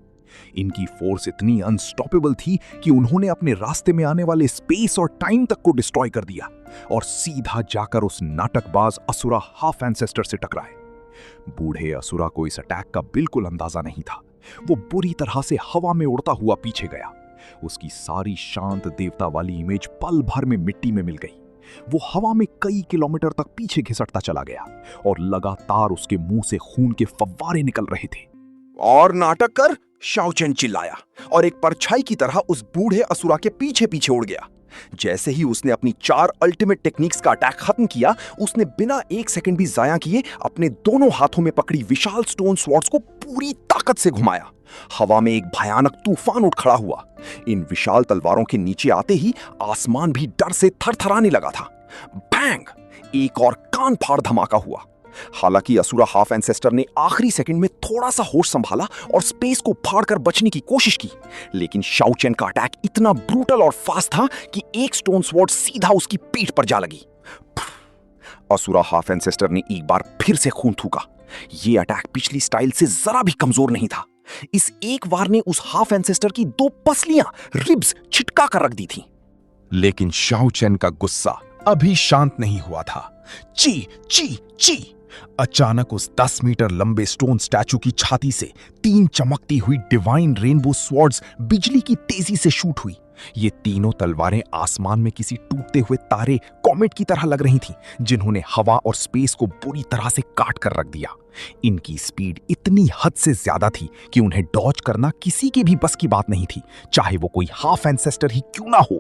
Speaker 3: इनकी फोर्स इतनी अनस्टॉपेबल थी कि उन्होंने अपने रास्ते में आने वाले स्पेस और टाइम तक को डिस्ट्रॉय कर दिया और सीधा जाकर उस नाटकबाज असुरा हाफ एंसेस्टर से टकराए। बूढ़े असुरा को इस अटैक का बिल्कुल अंदाजा नहीं था। वो बुरी तरह से हवा में उड़ता हुआ पीछे गया। उसकी सारी शांत देवता वाली इमेज पल भर में मिट्टी में मिल गई। वो हवा में कई किलोमीटर तक पीछे घिसटता चला गया और लगातार उसके मुंह से खून के फव्वारे निकल रहे थे।
Speaker 2: और नाटक कर! शाओ चैन चिल्लाया और एक परछाई की तरह उस बूढ़े असुरा के पीछे पीछे उड़ गया। जैसे ही उसने अपनी 4 अल्टीमेट टेक्निक्स का अटैक खत्म किया, उसने बिना 1 सेकंड भी जाया किए अपने दोनों हाथों में पकड़ी विशाल स्टोन स्वॉर्ड्स को पूरी ताकत से घुमाया। हवा में एक भयानक तूफान उठ खड़ा हुआ। इन विशाल तलवारों के नीचे आते ही आसमान भी डर से थरथराने लगा था। बैंग! एक और कान फाड़ धमाका हुआ। हालांकि असुरा हाफ एंसेस्टर ने आखिरी सेकंड में थोड़ा सा होश संभाला और स्पेस को फाड़कर बचने की कोशिश की, लेकिन शाओ चैन का अटैक इतना ब्रूटल और फास्ट था कि एक स्टोन स्वॉर्ड सीधा उसकी पीठ पर जा लगी। असुरा हाफ एंसेस्टर ने एक बार फिर से खून थूका। यह अटैक पिछली स्टाइल से जरा भी कमजोर नहीं था। इस एक वार ने उस हाफ एंसेस्टर की 2 पसलियां, रिब्स छिटका कर रख दी थी। लेकिन शाओ चैन का गुस्सा अभी शांत नहीं हुआ था। ची ची ची! अचानक उस 10 मीटर लंबे स्टोन स्टैचू की छाती से 3 चमकती हुई डिवाइन रेनबो स्वॉर्ड्स बिजली की तेजी से शूट हुई। ये तीनों तलवारें आसमान में किसी टूटते हुए तारे कॉमेट की तरह लग रही थीं, जिन्होंने हवा और स्पेस को बुरी तरह से काट कर रख दिया। इनकी स्पीड इतनी हद से ज्यादा थी कि उन्हें डॉज करना किसी के भी बस की बात नहीं थी, चाहे वो कोई हाफ एंसेस्टर ही क्यों ना हो।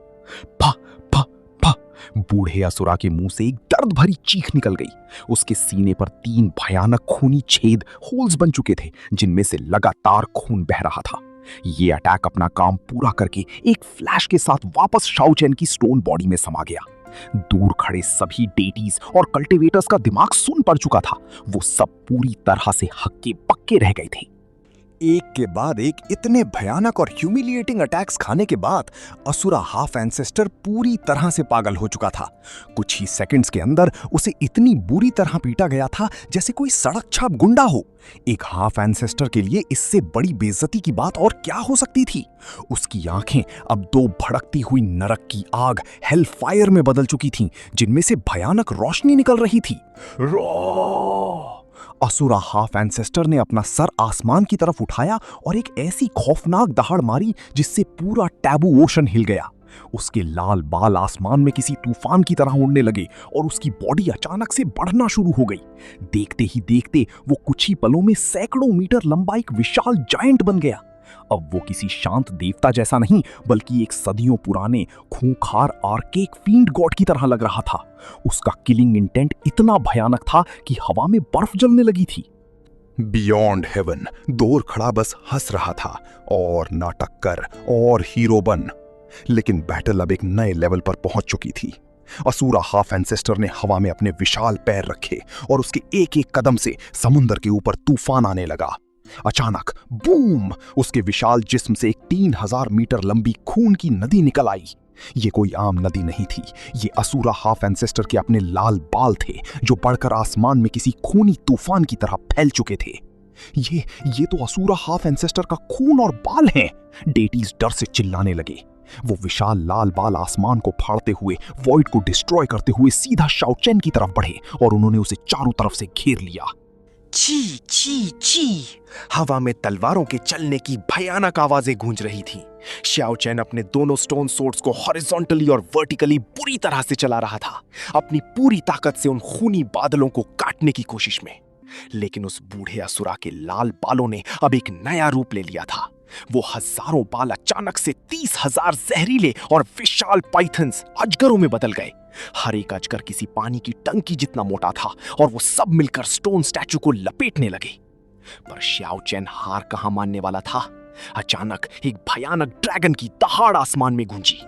Speaker 2: फा फा फा, बूढ़े असुरा के मुंह से एक दर्द भरी चीख निकल गई। उसके सीने पर 3 भयानक खूनी छेद होल्स बन चुके थे, जिनमें से लगातार खून बह रहा था। ये अटैक अपना काम पूरा करके एक फ्लैश के साथ वापस शाओ चैन की स्टोन बॉडी में समा गया। दूर खड़े सभी डेटीज और कल्टीवेटर्स का दिमाग सुन पड़ चुका था। वो सब पूरी तरह से हक्के पक्के रह गए थे।
Speaker 8: एक के बाद एक इतने भयानक और ह्यूमिलिएटिंग अटैक्स खाने के बाद असुरा हाफ एंसेस्टर पूरी तरह से पागल हो चुका था। कुछ ही सेकंड्स के अंदर उसे इतनी बुरी तरह पीटा गया था जैसे कोई सड़क छाप गुंडा हो। एक हाफ एंसेस्टर के लिए इससे बड़ी बेइज्जती की बात और क्या हो सकती थी। उसकी आंखें अब 2 भड़कती हुई नरक की आग हेल फायर में बदल चुकी थीं, जिनमें से भयानक रोशनी निकल रही थी। असुरा हाफ एंसेस्टर ने अपना सर आसमान की तरफ उठाया और एक ऐसी खौफनाक दहाड़ मारी जिससे पूरा टैबू ओशन हिल गया। उसके लाल बाल आसमान में किसी तूफान की तरह उड़ने लगे और उसकी बॉडी अचानक से बढ़ना शुरू हो गई। देखते ही देखते वो कुछ ही पलों में सैकड़ों मीटर लंबा एक विशाल जायंट बन गया। अब वो किसी शांत देवता जैसा नहीं, बल्कि एक सदियों पुराने खूंखार आर्केक फील्ड गॉड की तरह लग रहा था। उसका किलिंग इंटेंट इतना भयानक था कि हवा में बर्फ जलने लगी थी।
Speaker 2: बियॉन्ड हेवन दूर खड़ा बस हंस रहा था, और नाटक कर और हीरो बन। लेकिन बैटल अब एक नए लेवल पर पहुंच चुकी थी। असुरा हाफ एंसेस्टर ने हवा में अपने विशाल पैर रखे और उसके एक एक कदम से समुद्र के ऊपर तूफान आने लगा। अचानक बूम, उसके विशाल जिस्म से एक 3000 मीटर लंबी खून की नदी निकल आई। ये कोई आम नदी नहीं थी, ये असुरा हाफ एंसेस्टर के अपने लाल बाल थे, जो बढ़कर आसमान में किसी खूनी तूफान की तरह फैल चुके थे। ये तो असुरा हाफ एंसेस्टर का खून और बाल हैं। डेटीज डर से चिल्लाने लगे। वो विशाल लाल बाल आसमान को फाड़ते हुए, वॉइड को डिस्ट्रॉय करते हुए सीधा शाओ चैन की तरफ बढ़े और उन्होंने उसे चारों तरफ से घेर लिया।
Speaker 8: ची ची ची, हवा में तलवारों के चलने की भयानक आवाजें गूंज रही थीं। शाओ चैन अपने दोनों स्टोन सोर्ड्स को हॉरिजॉन्टली और वर्टिकली बुरी तरह से चला रहा था, अपनी पूरी ताकत से उन खूनी बादलों को काटने की कोशिश में। लेकिन उस बूढ़े असुरा के लाल बालों ने अब एक नया रूप ले लिया था। वो हजारों बाल अचानक से 30,000 जहरीले और विशाल पाइथन्स अजगरों में बदल गए। हर एक अजगर किसी पानी की टंकी जितना मोटा था और वो सब मिलकर स्टोन स्टैचू को लपेटने लगे। पर शाओ चैन हार कहां मानने वाला था। अचानक एक भयानक ड्रैगन की दहाड़ आसमान में गूंजी।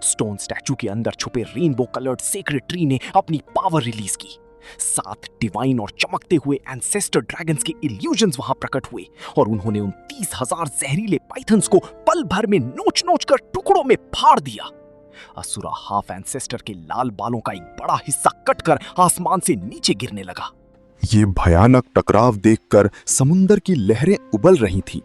Speaker 8: स्टोन स्टैचू के अंदर छुपे रेनबो कलर्ड सेक्रेड ट्री ने अपनी पावर रिलीज की। 7 डिवाइन और चमकते हुए एंसेस्टर ड्रैगन्स के इल्यूजन्स वहां प्रकट हुए और उन्होंने उन 30,000 जहरीले पाइथन्स को पल भर में नोच नोच कर टुकड़ों में फाड़ दिया। असुरा हाफ एंसेस्टर के लाल बालों का एक बड़ा हिस्सा कटकर आसमान से नीचे गिरने लगा।
Speaker 4: ये भयानक टकराव देखकर समुंदर की लहरें उबल रही थीं।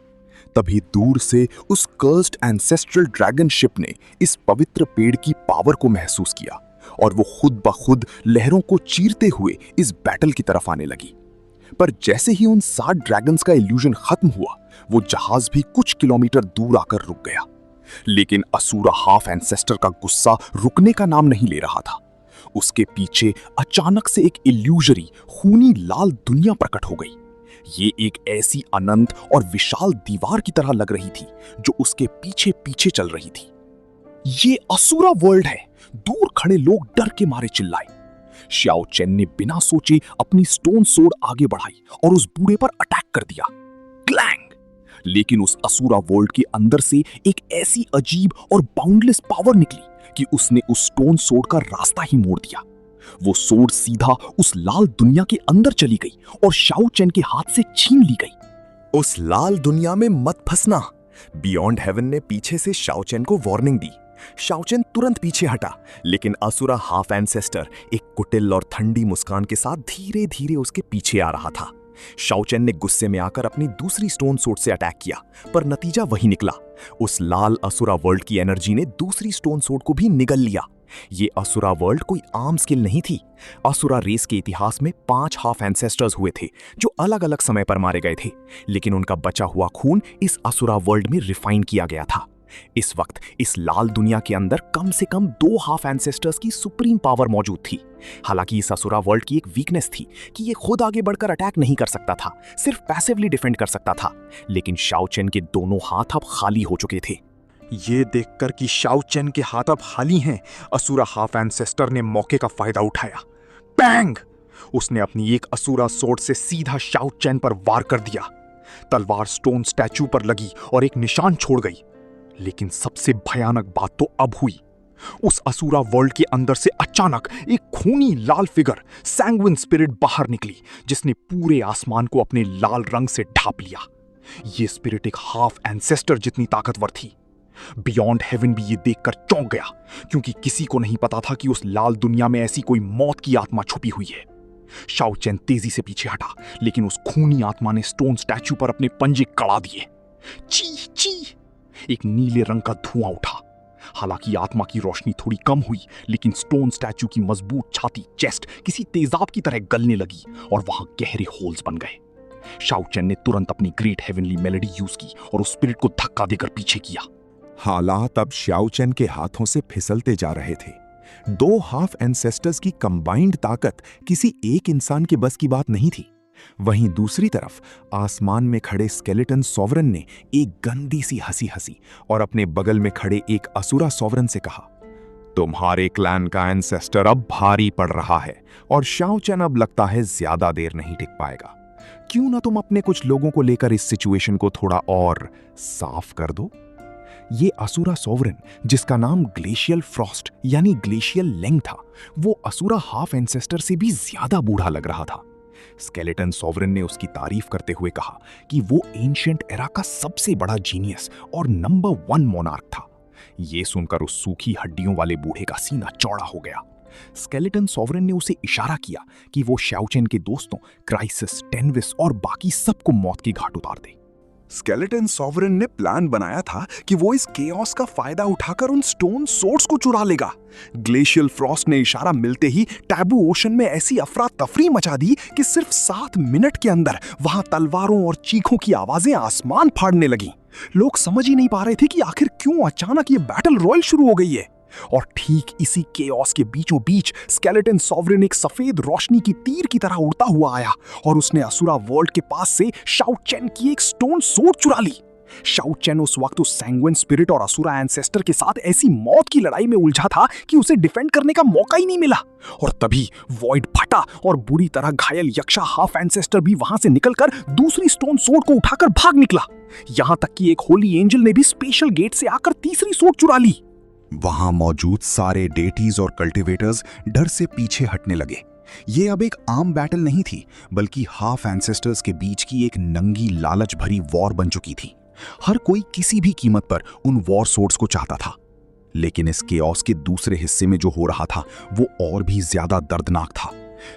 Speaker 4: तभी दूर से उस कर्स्ड एंसेस्ट्रल ड्रैगन शिप ने इस पवित्र पेड़ की पावर को महसूस किया और वो खुद ब खुद लहरों को चीरते हुए इस बैटल की तरफ आने लगी। पर जैसे ही उन 7 ड्रैगन्स का इल्यूजन खत्म हुआ, वो जहाज भी कुछ किलोमीटर दूर आकर रुक गया। लेकिन असुरा हाफ एंसेस्टर का गुस्सा रुकने का नाम नहीं ले रहा था। उसके पीछे अचानक से एक इल्यूजरी खूनी लाल दुनिया प्रकट हो गई। ये एक ऐसी अनंत और विशाल दीवार की तरह लग रही थी जो उसके पीछे पीछे चल रही थी। ये असुरा वर्ल्ड है, दूर खड़े लोग डर के मारे चिल्लाए। शाओ चैन ने बिना सोचे अपनी स्टोन सोर्ड आगे बढ़ाई और उस बूढ़े पर अटैक कर दिया। क्लैंग! लेकिन उस असुरा वर्ल्ड के अंदर से एक ऐसी अजीब और बाउंडलेस पावर निकली कि उसने उस स्टोन सोर्ड का रास्ता ही मोड़ दिया। वो सोर्ड सीधा उस लाल दुनिया के अंदर चली गई और शाओ चैन के हाथ से छीन ली गई।
Speaker 8: उस लाल दुनिया में मत फंसना। बियॉन्ड हेवन ने पीछे से शाओ चैन को वार्निंग दी। शाओ चैन तुरंत पीछे हटा, लेकिन असुरा हाफ एंसेस्टर एक कुटिल और ठंडी मुस्कान के साथ धीरे धीरे उसके पीछे आ रहा था। शाओ चैन ने गुस्से में आकर अपनी दूसरी स्टोन सोर्ड से अटैक किया, पर नतीजा वही निकला। उस लाल असुरा वर्ल्ड की एनर्जी ने दूसरी स्टोन सोर्ड को भी निगल लिया। ये असुरा वर्ल्ड कोई आम स्किल नहीं थी। असुरा रेस के इतिहास में 5 हाफ एंसेस्टर्स हुए थे जो अलग अलग समय पर मारे गए थे, लेकिन उनका बचा हुआ खून इस असुरा वर्ल्ड में रिफाइन किया गया था।
Speaker 2: इस वक्त इस लाल दुनिया के अंदर कम से कम 2 हाफ एंसेस्टर्स की सुप्रीम पावर मौजूद थी। हालांकि इस असुरा वर्ल्ड की एक वीकनेस थी कि ये खुद आगे बढ़कर अटैक नहीं कर सकता था, सिर्फ पैसिवली डिफेंड कर सकता था। लेकिन शाओ चेन के दोनों हाथ अब खाली हो चुके थे।
Speaker 3: ये देखकर कि शाओ चेन के हाथ अब खाली हैं, असुरा हाफ एंसेस्टर ने मौके का फायदा उठाया। बैंग! उसने अपनी एक असुरा सोर्ड से सीधा शाओ चेन पर वार कर दिया। तलवार स्टोन स्टैचू पर लगी और एक निशान छोड़ गई। लेकिन सबसे भयानक बात तो अब हुई। उस असुरा वर्ल्ड के अंदर से अचानक एक खूनी लाल फिगर सैंग्विन स्पिरिट बाहर निकली, जिसने पूरे आसमान को अपने लाल रंग से ढांप लिया। यह स्पिरिट एक हाफ एंसेस्टर जितनी ताकतवर थी। बियॉन्ड हेवन भी ये देखकर चौंक गया, क्योंकि किसी को नहीं पता था कि उस लाल दुनिया में ऐसी कोई मौत की आत्मा छुपी हुई है। शाओ चेन तेजी से पीछे हटा, लेकिन उस खूनी आत्मा ने स्टोन स्टैचू पर अपने पंजे कड़ा दिए। ची ची! एक नीले रंग का धुआं उठा। हालांकि आत्मा की रोशनी थोड़ी कम हुई, लेकिन स्टोन स्टैचू की मजबूत छाती, चेस्ट किसी तेजाब की तरह गलने लगी और वहां गहरे होल्स बन गए। शाओ चेन ने तुरंत अपनी ग्रेट हेवनली मेलोडी यूज की और उस स्पिरिट को धक्का देकर पीछे किया।
Speaker 4: हालात अब शाओ चेन के हाथों से फिसलते जा रहे थे। 2 हाफ एंसेस्टर्स की कंबाइंड ताकत किसी एक इंसान के बस की बात नहीं थी। वहीं दूसरी तरफ आसमान में खड़े स्केलेटन सॉवरन ने एक गंदी सी हंसी हंसी और अपने बगल में खड़े एक असुरा सॉवरन से कहा, तुम्हारे क्लैन का एंसेस्टर अब भारी पड़ रहा है और शाओ चेन अब लगता है ज्यादा देर नहीं टिक पाएगा। क्यों ना तुम अपने कुछ लोगों को लेकर इस सिचुएशन को थोड़ा और साफ कर दो। ये असुरा सॉवरन, जिसका नाम ग्लेशियल फ्रॉस्ट यानी ग्लेशियल लेंग था, वो असुरा हाफ एंसेस्टर से भी ज्यादा बूढ़ा लग रहा था। स्केलेटन सॉवरन ने उसकी तारीफ करते हुए कहा कि वो एंशिएंट एरा का सबसे बड़ा जीनियस और नंबर 1 मोनार्क था। ये सुनकर उस सूखी हड्डियों वाले बूढ़े का सीना चौड़ा हो गया। स्केलेटन सॉवरन ने उसे इशारा किया कि वो शाओ चेन के दोस्तों क्राइसिस, टेनविस और बाकी सबको मौत की घाट उतार दे।
Speaker 3: स्केलेटन सॉवरन ने प्लान बनाया था कि वो इस केओस का फायदा उठाकर उन स्टोन सोर्ड्स को चुरा लेगा। ग्लेशियल फ्रॉस्ट ने इशारा मिलते ही टैबू ओशन में ऐसी अफरा तफरी मचा दी कि सिर्फ 7 मिनट के अंदर वहां तलवारों और चीखों की आवाजें आसमान फाड़ने लगी। लोग समझ ही नहीं पा रहे थे कि आखिर क्यों अचानक ये बैटल रॉयल शुरू हो गई है। और ठीक इसी केओस के बीचों बीच स्केलेटन सॉवरन एक सफेद रोशनी की तीर की तरह उड़ता हुआ आया और उसने असुरा वर्ल्ड के पास से शाओ चेन की एक स्टोन सोर्ड चुरा ली। शाओ चेन उस वक्त उस सैंग्विन स्पिरिट और असुरा एंसेस्टर के साथ ऐसी मौत की लड़ाई में उलझा था कि उसे डिफेंड करने का मौका ही नहीं मिला। और तभी वॉइड फटा और बुरी तरह घायल यक्षा हाफ एंसेस्टर भी वहां से निकलकर दूसरी स्टोन सोर्ड को उठाकर भाग निकला। यहां तक कि एक होली एंजल ने भी स्पेशल गेट से आकर तीसरी सोर्ड चुरा ली।
Speaker 2: वहां मौजूद सारे डेटीज और कल्टिवेटर्स डर से पीछे हटने लगे। ये अब एक आम बैटल नहीं थी, बल्कि हाफ एंसेस्टर्स के बीच की एक नंगी लालच भरी वॉर बन चुकी थी। हर कोई किसी भी कीमत पर उन वॉर सोर्ड्स को चाहता था। लेकिन इस केओस के दूसरे हिस्से में जो हो रहा था वो और भी ज्यादा दर्दनाक था।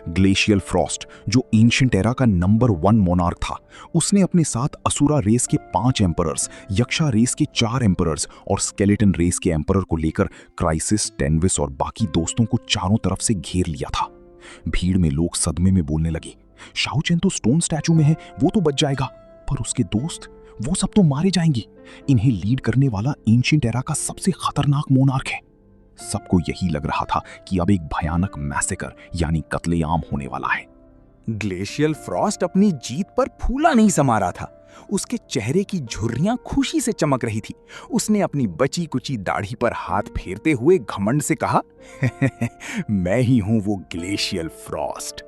Speaker 2: ग्लेशियल फ्रॉस्ट, जो एंशिएंट एरा का नंबर 1 मोनार्क था, उसने अपने साथ असुरा रेस के 5 एम्परर्स, यक्षा रेस के 4 एम्परर्स और स्केलेटन रेस के एम्परर को लेकर क्राइसिस, टेनविस और बाकी दोस्तों को चारों तरफ से घेर लिया था। भीड़ में लोग सदमे में बोलने लगे, शाओ चेन तो स्टोन स्टैचू में है, वो तो बच जाएगा, पर उसके दोस्त, वो सब तो मारे जाएंगे। इन्हें लीड करने वाला एंशिएंट एरा का सबसे खतरनाक मोनार्क है। सबको यही लग रहा था कि अब एक भयानक मैसेकर यानी कत्लेआम होने वाला है।
Speaker 8: ग्लेशियल फ्रॉस्ट अपनी जीत पर फूला नहीं समा रहा था। उसके चेहरे की झुर्रियां खुशी से चमक रही थी। उसने अपनी बची कुची दाढ़ी पर हाथ फेरते हुए घमंड से कहा, मैं ही हूं वो ग्लेशियल फ्रॉस्ट।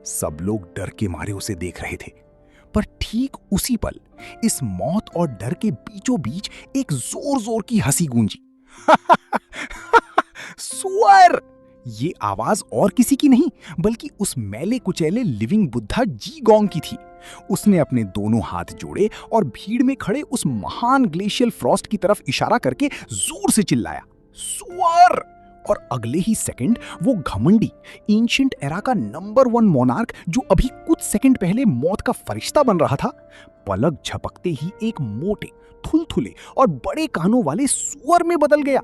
Speaker 8: सब लोग डर के मारे उसे देख रहे थे, पर ठीक उसी पल इस मौत और डर के बीचों बीच एक जोर जोर की हंसी गूंजी। सुअर! ये आवाज और किसी की नहीं, बल्कि उस मैले कुचैले लिविंग बुद्धा जी गोंग की थी। उसने अपने दोनों हाथ जोड़े और भीड़ में खड़े उस महान ग्लेशियल फ्रॉस्ट की तरफ इशारा करके जोर से चिल्लाया, सुअर! और अगले ही सेकंड वो घमंडी एंशिएंट एरा का नंबर 1 मोनार्क, जो अभी कुछ सेकंड पहले मौत का फरिश्ता बन रहा था, पलक झपकते ही एक मोटे, थुलथुले और बड़े कानों वाले सुअर में बदल गया।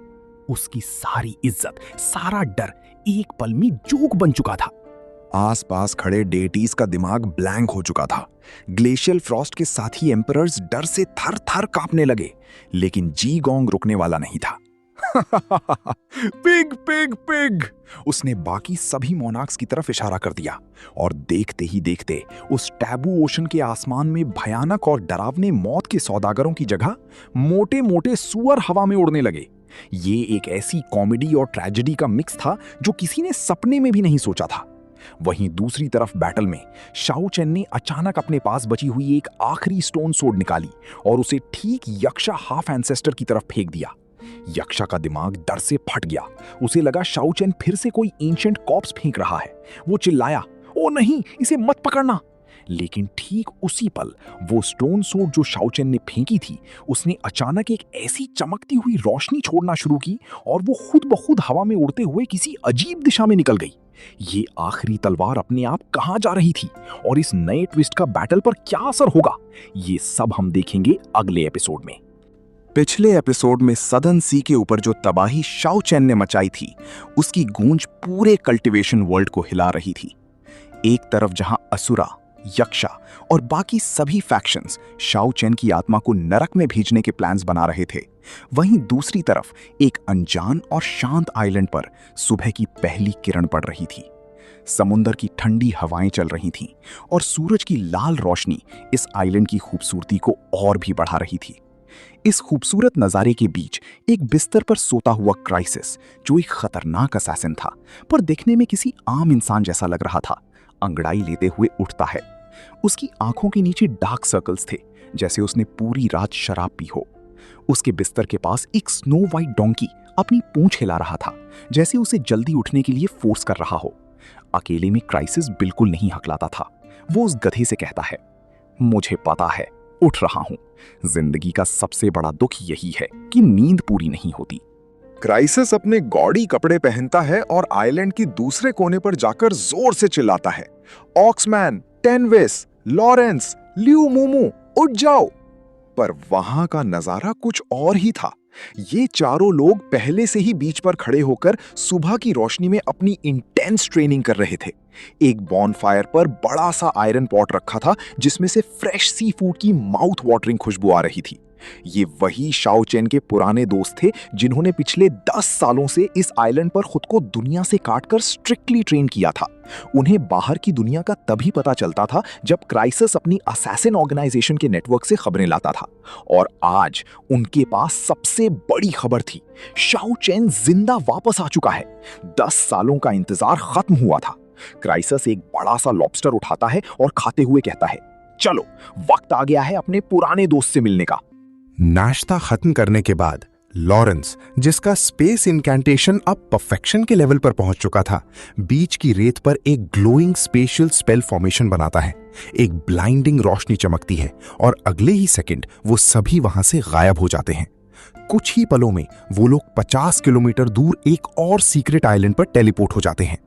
Speaker 8: उसकी सारी इज्जत, सारा डर एक पल में जोक बन चुका था।
Speaker 3: आसपास खड़े डेटीज का दिमाग ब्लैंक हो चुका था। ग्लेशियल फ्रॉस्ट के साथी एम्परर्स डर से थर थर कांपने लगे, लेकिन जी गोंग रुकने वाला नहीं था। पिग पिग पिग, उसने बाकी सभी मोनार्क्स की तरफ इशारा कर दिया और देखते ही देखते उस टैबू ओशन के आसमान में भयानक और डरावने मौत के सौदागरों की जगह मोटे मोटे सुअर हवा में उड़ने लगे। ये एक ऐसी कॉमेडी और ट्रेजेडी का मिक्स था जो किसी ने सपने में भी नहीं सोचा था। वहीं दूसरी तरफ बैटल में शाओ चेन ने अचानक अपने पास बची हुई एक आखिरी स्टोन सोर्ड निकाली और उसे ठीक यक्षा हाफ एंसेस्टर की तरफ फेंक दिया। यक्षा का दिमाग डर से फट गया। उसे लगा शाओ चेन फिर से कोई एंशिएंट कॉर्प्स फेंक रहा है। वो चिल्लाया, ओ नहीं, इसे मत पकड़ना। लेकिन ठीक उसी पल वो स्टोन सोर्ड जो शाओ चेन ने फेंकी थी, उसने अचानक एक ऐसी चमकती हुई रोशनी छोड़ना शुरू की और वो खुद ब खुद हवा में उड़ते हुए किसी अजीब दिशा में निकल गई। ये आखिरी तलवार अपने आप कहां जा रही थी और इस नए ट्विस्ट का बैटल पर क्या असर होगा, ये सब हम देखेंगे अगले एपिसोड में।
Speaker 2: पिछले एपिसोड में सदर्न सी के ऊपर जो तबाही शाओ चेन ने मचाई थी, उसकी गूंज पूरे कल्टीवेशन वर्ल्ड को हिला रही थी। एक तरफ जहां असुरा, यक्षा और बाकी सभी फैक्शंस शाओ चेन की आत्मा को नरक में भेजने के प्लान्स बना रहे थे, वहीं दूसरी तरफ एक अनजान और शांत आइलैंड पर सुबह की पहली किरण पड़ रही थी। समुंदर की ठंडी हवाएं चल रही थीं और सूरज की लाल रोशनी इस आइलैंड की खूबसूरती को और भी बढ़ा रही थी। इस खूबसूरत नजारे के बीच एक बिस्तर पर सोता हुआ क्राइसिस, जो एक खतरनाक असैसिन था पर दिखने में किसी आम इंसान जैसा लग रहा था, अंगड़ाई लेते हुए उठता है। उसकी आंखों के नीचे डार्क सर्कल्स थे, जैसे उसने पूरी रात शराब पी हो। उसके बिस्तर के पास एक स्नो वाइट डोंकी अपनी पूंछ हिला रहा था, जैसे उसे जल्दी उठने के लिए फोर्स कर रहा हो। अकेले में क्राइसिस बिल्कुल नहीं हकलाता था। वो उस गधे से कहता है, मुझे पता है, उठ रहा हूं। जिंदगी का सबसे बड़ा दुख यही है कि नींद पूरी नहीं होती।
Speaker 3: क्राइसिस अपने गॉडी कपड़े पहनता है और आइलैंड की दूसरे कोने पर जाकर जोर से चिल्लाता है, ऑक्समैन, टेनविस, लॉरेंस, लियू मूमू, उठ जाओ। पर वहां का नजारा कुछ और ही था। ये चारों लोग पहले से ही बीच पर खड़े होकर सुबह की रोशनी में अपनी इंटेंस ट्रेनिंग कर रहे थे। एक बॉनफायर पर बड़ा सा आयरन पॉट रखा था, जिसमें से फ्रेश सी फूड की माउथ वाटरिंग खुशबू आ रही थी। ये वही शाओ चेन के पुराने दोस्त थे जिन्होंने पिछले 10 सालों से इस आइलैंड पर खुद को दुनिया से काटकर स्ट्रिक्टली ट्रेन किया था। उन्हें बाहर की दुनिया का तभी पता चलता था जब क्राइसिस अपनी असैसिन ऑर्गेनाइजेशन के नेटवर्क से खबरें लाता था, और आज उनके पास सबसे बड़ी खबर थी। शाओ चेन जिंदा वापस आ चुका है। 10 सालों का इंतजार खत्म हुआ था। क्राइसिस एक बड़ा सा लॉबस्टर उठाता है और खाते हुए कहता है, चलो वक्त आ गया है अपने पुराने दोस्त से मिलने का।
Speaker 2: नाश्ता खत्म करने के बाद लॉरेंस, जिसका स्पेस इनकैंटेशन अब परफेक्शन के लेवल पर पहुंच चुका था, बीच की रेत पर एक ग्लोइंग स्पेशल स्पेल फॉर्मेशन बनाता है। एक ब्लाइंडिंग रोशनी चमकती है और अगले ही सेकंड वो सभी वहां से गायब हो जाते हैं। कुछ ही पलों में वो लोग 50 किलोमीटर दूर एक और सीक्रेट आइलैंड पर टेलीपोर्ट हो जाते हैं।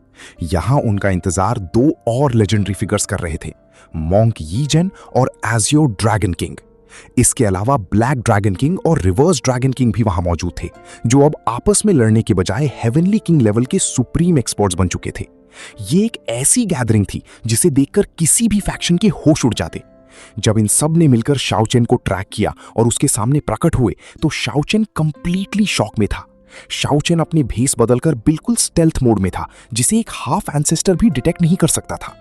Speaker 2: यहां उनका इंतजार 2 और लेजेंडरी फिगर्स कर रहे थे, मॉन्क यी जेन और एजियो ड्रैगन किंग। इसके अलावा ब्लैक ड्रैगन किंग और रिवर्स ड्रैगन किंग भी वहां मौजूद थे, जो अब आपस में लड़ने के बजाय हेवनली किंग लेवल के सुप्रीम एक्सपर्ट्स बन चुके थे। ये एक ऐसी गैदरिंग थी जिसे देखकर किसी भी फैक्शन के होश उड़ जाते। जब इन सब ने मिलकर शाओ चेन को ट्रैक किया और उसके सामने प्रकट हुए, तो शाओ चेन कंप्लीटली शॉक में था। शाओ चेन अपने भेस बदलकर बिल्कुल स्टेल्थ मोड में था, जिसे एक हाफ एंसेस्टर भी डिटेक्ट नहीं कर सकता था।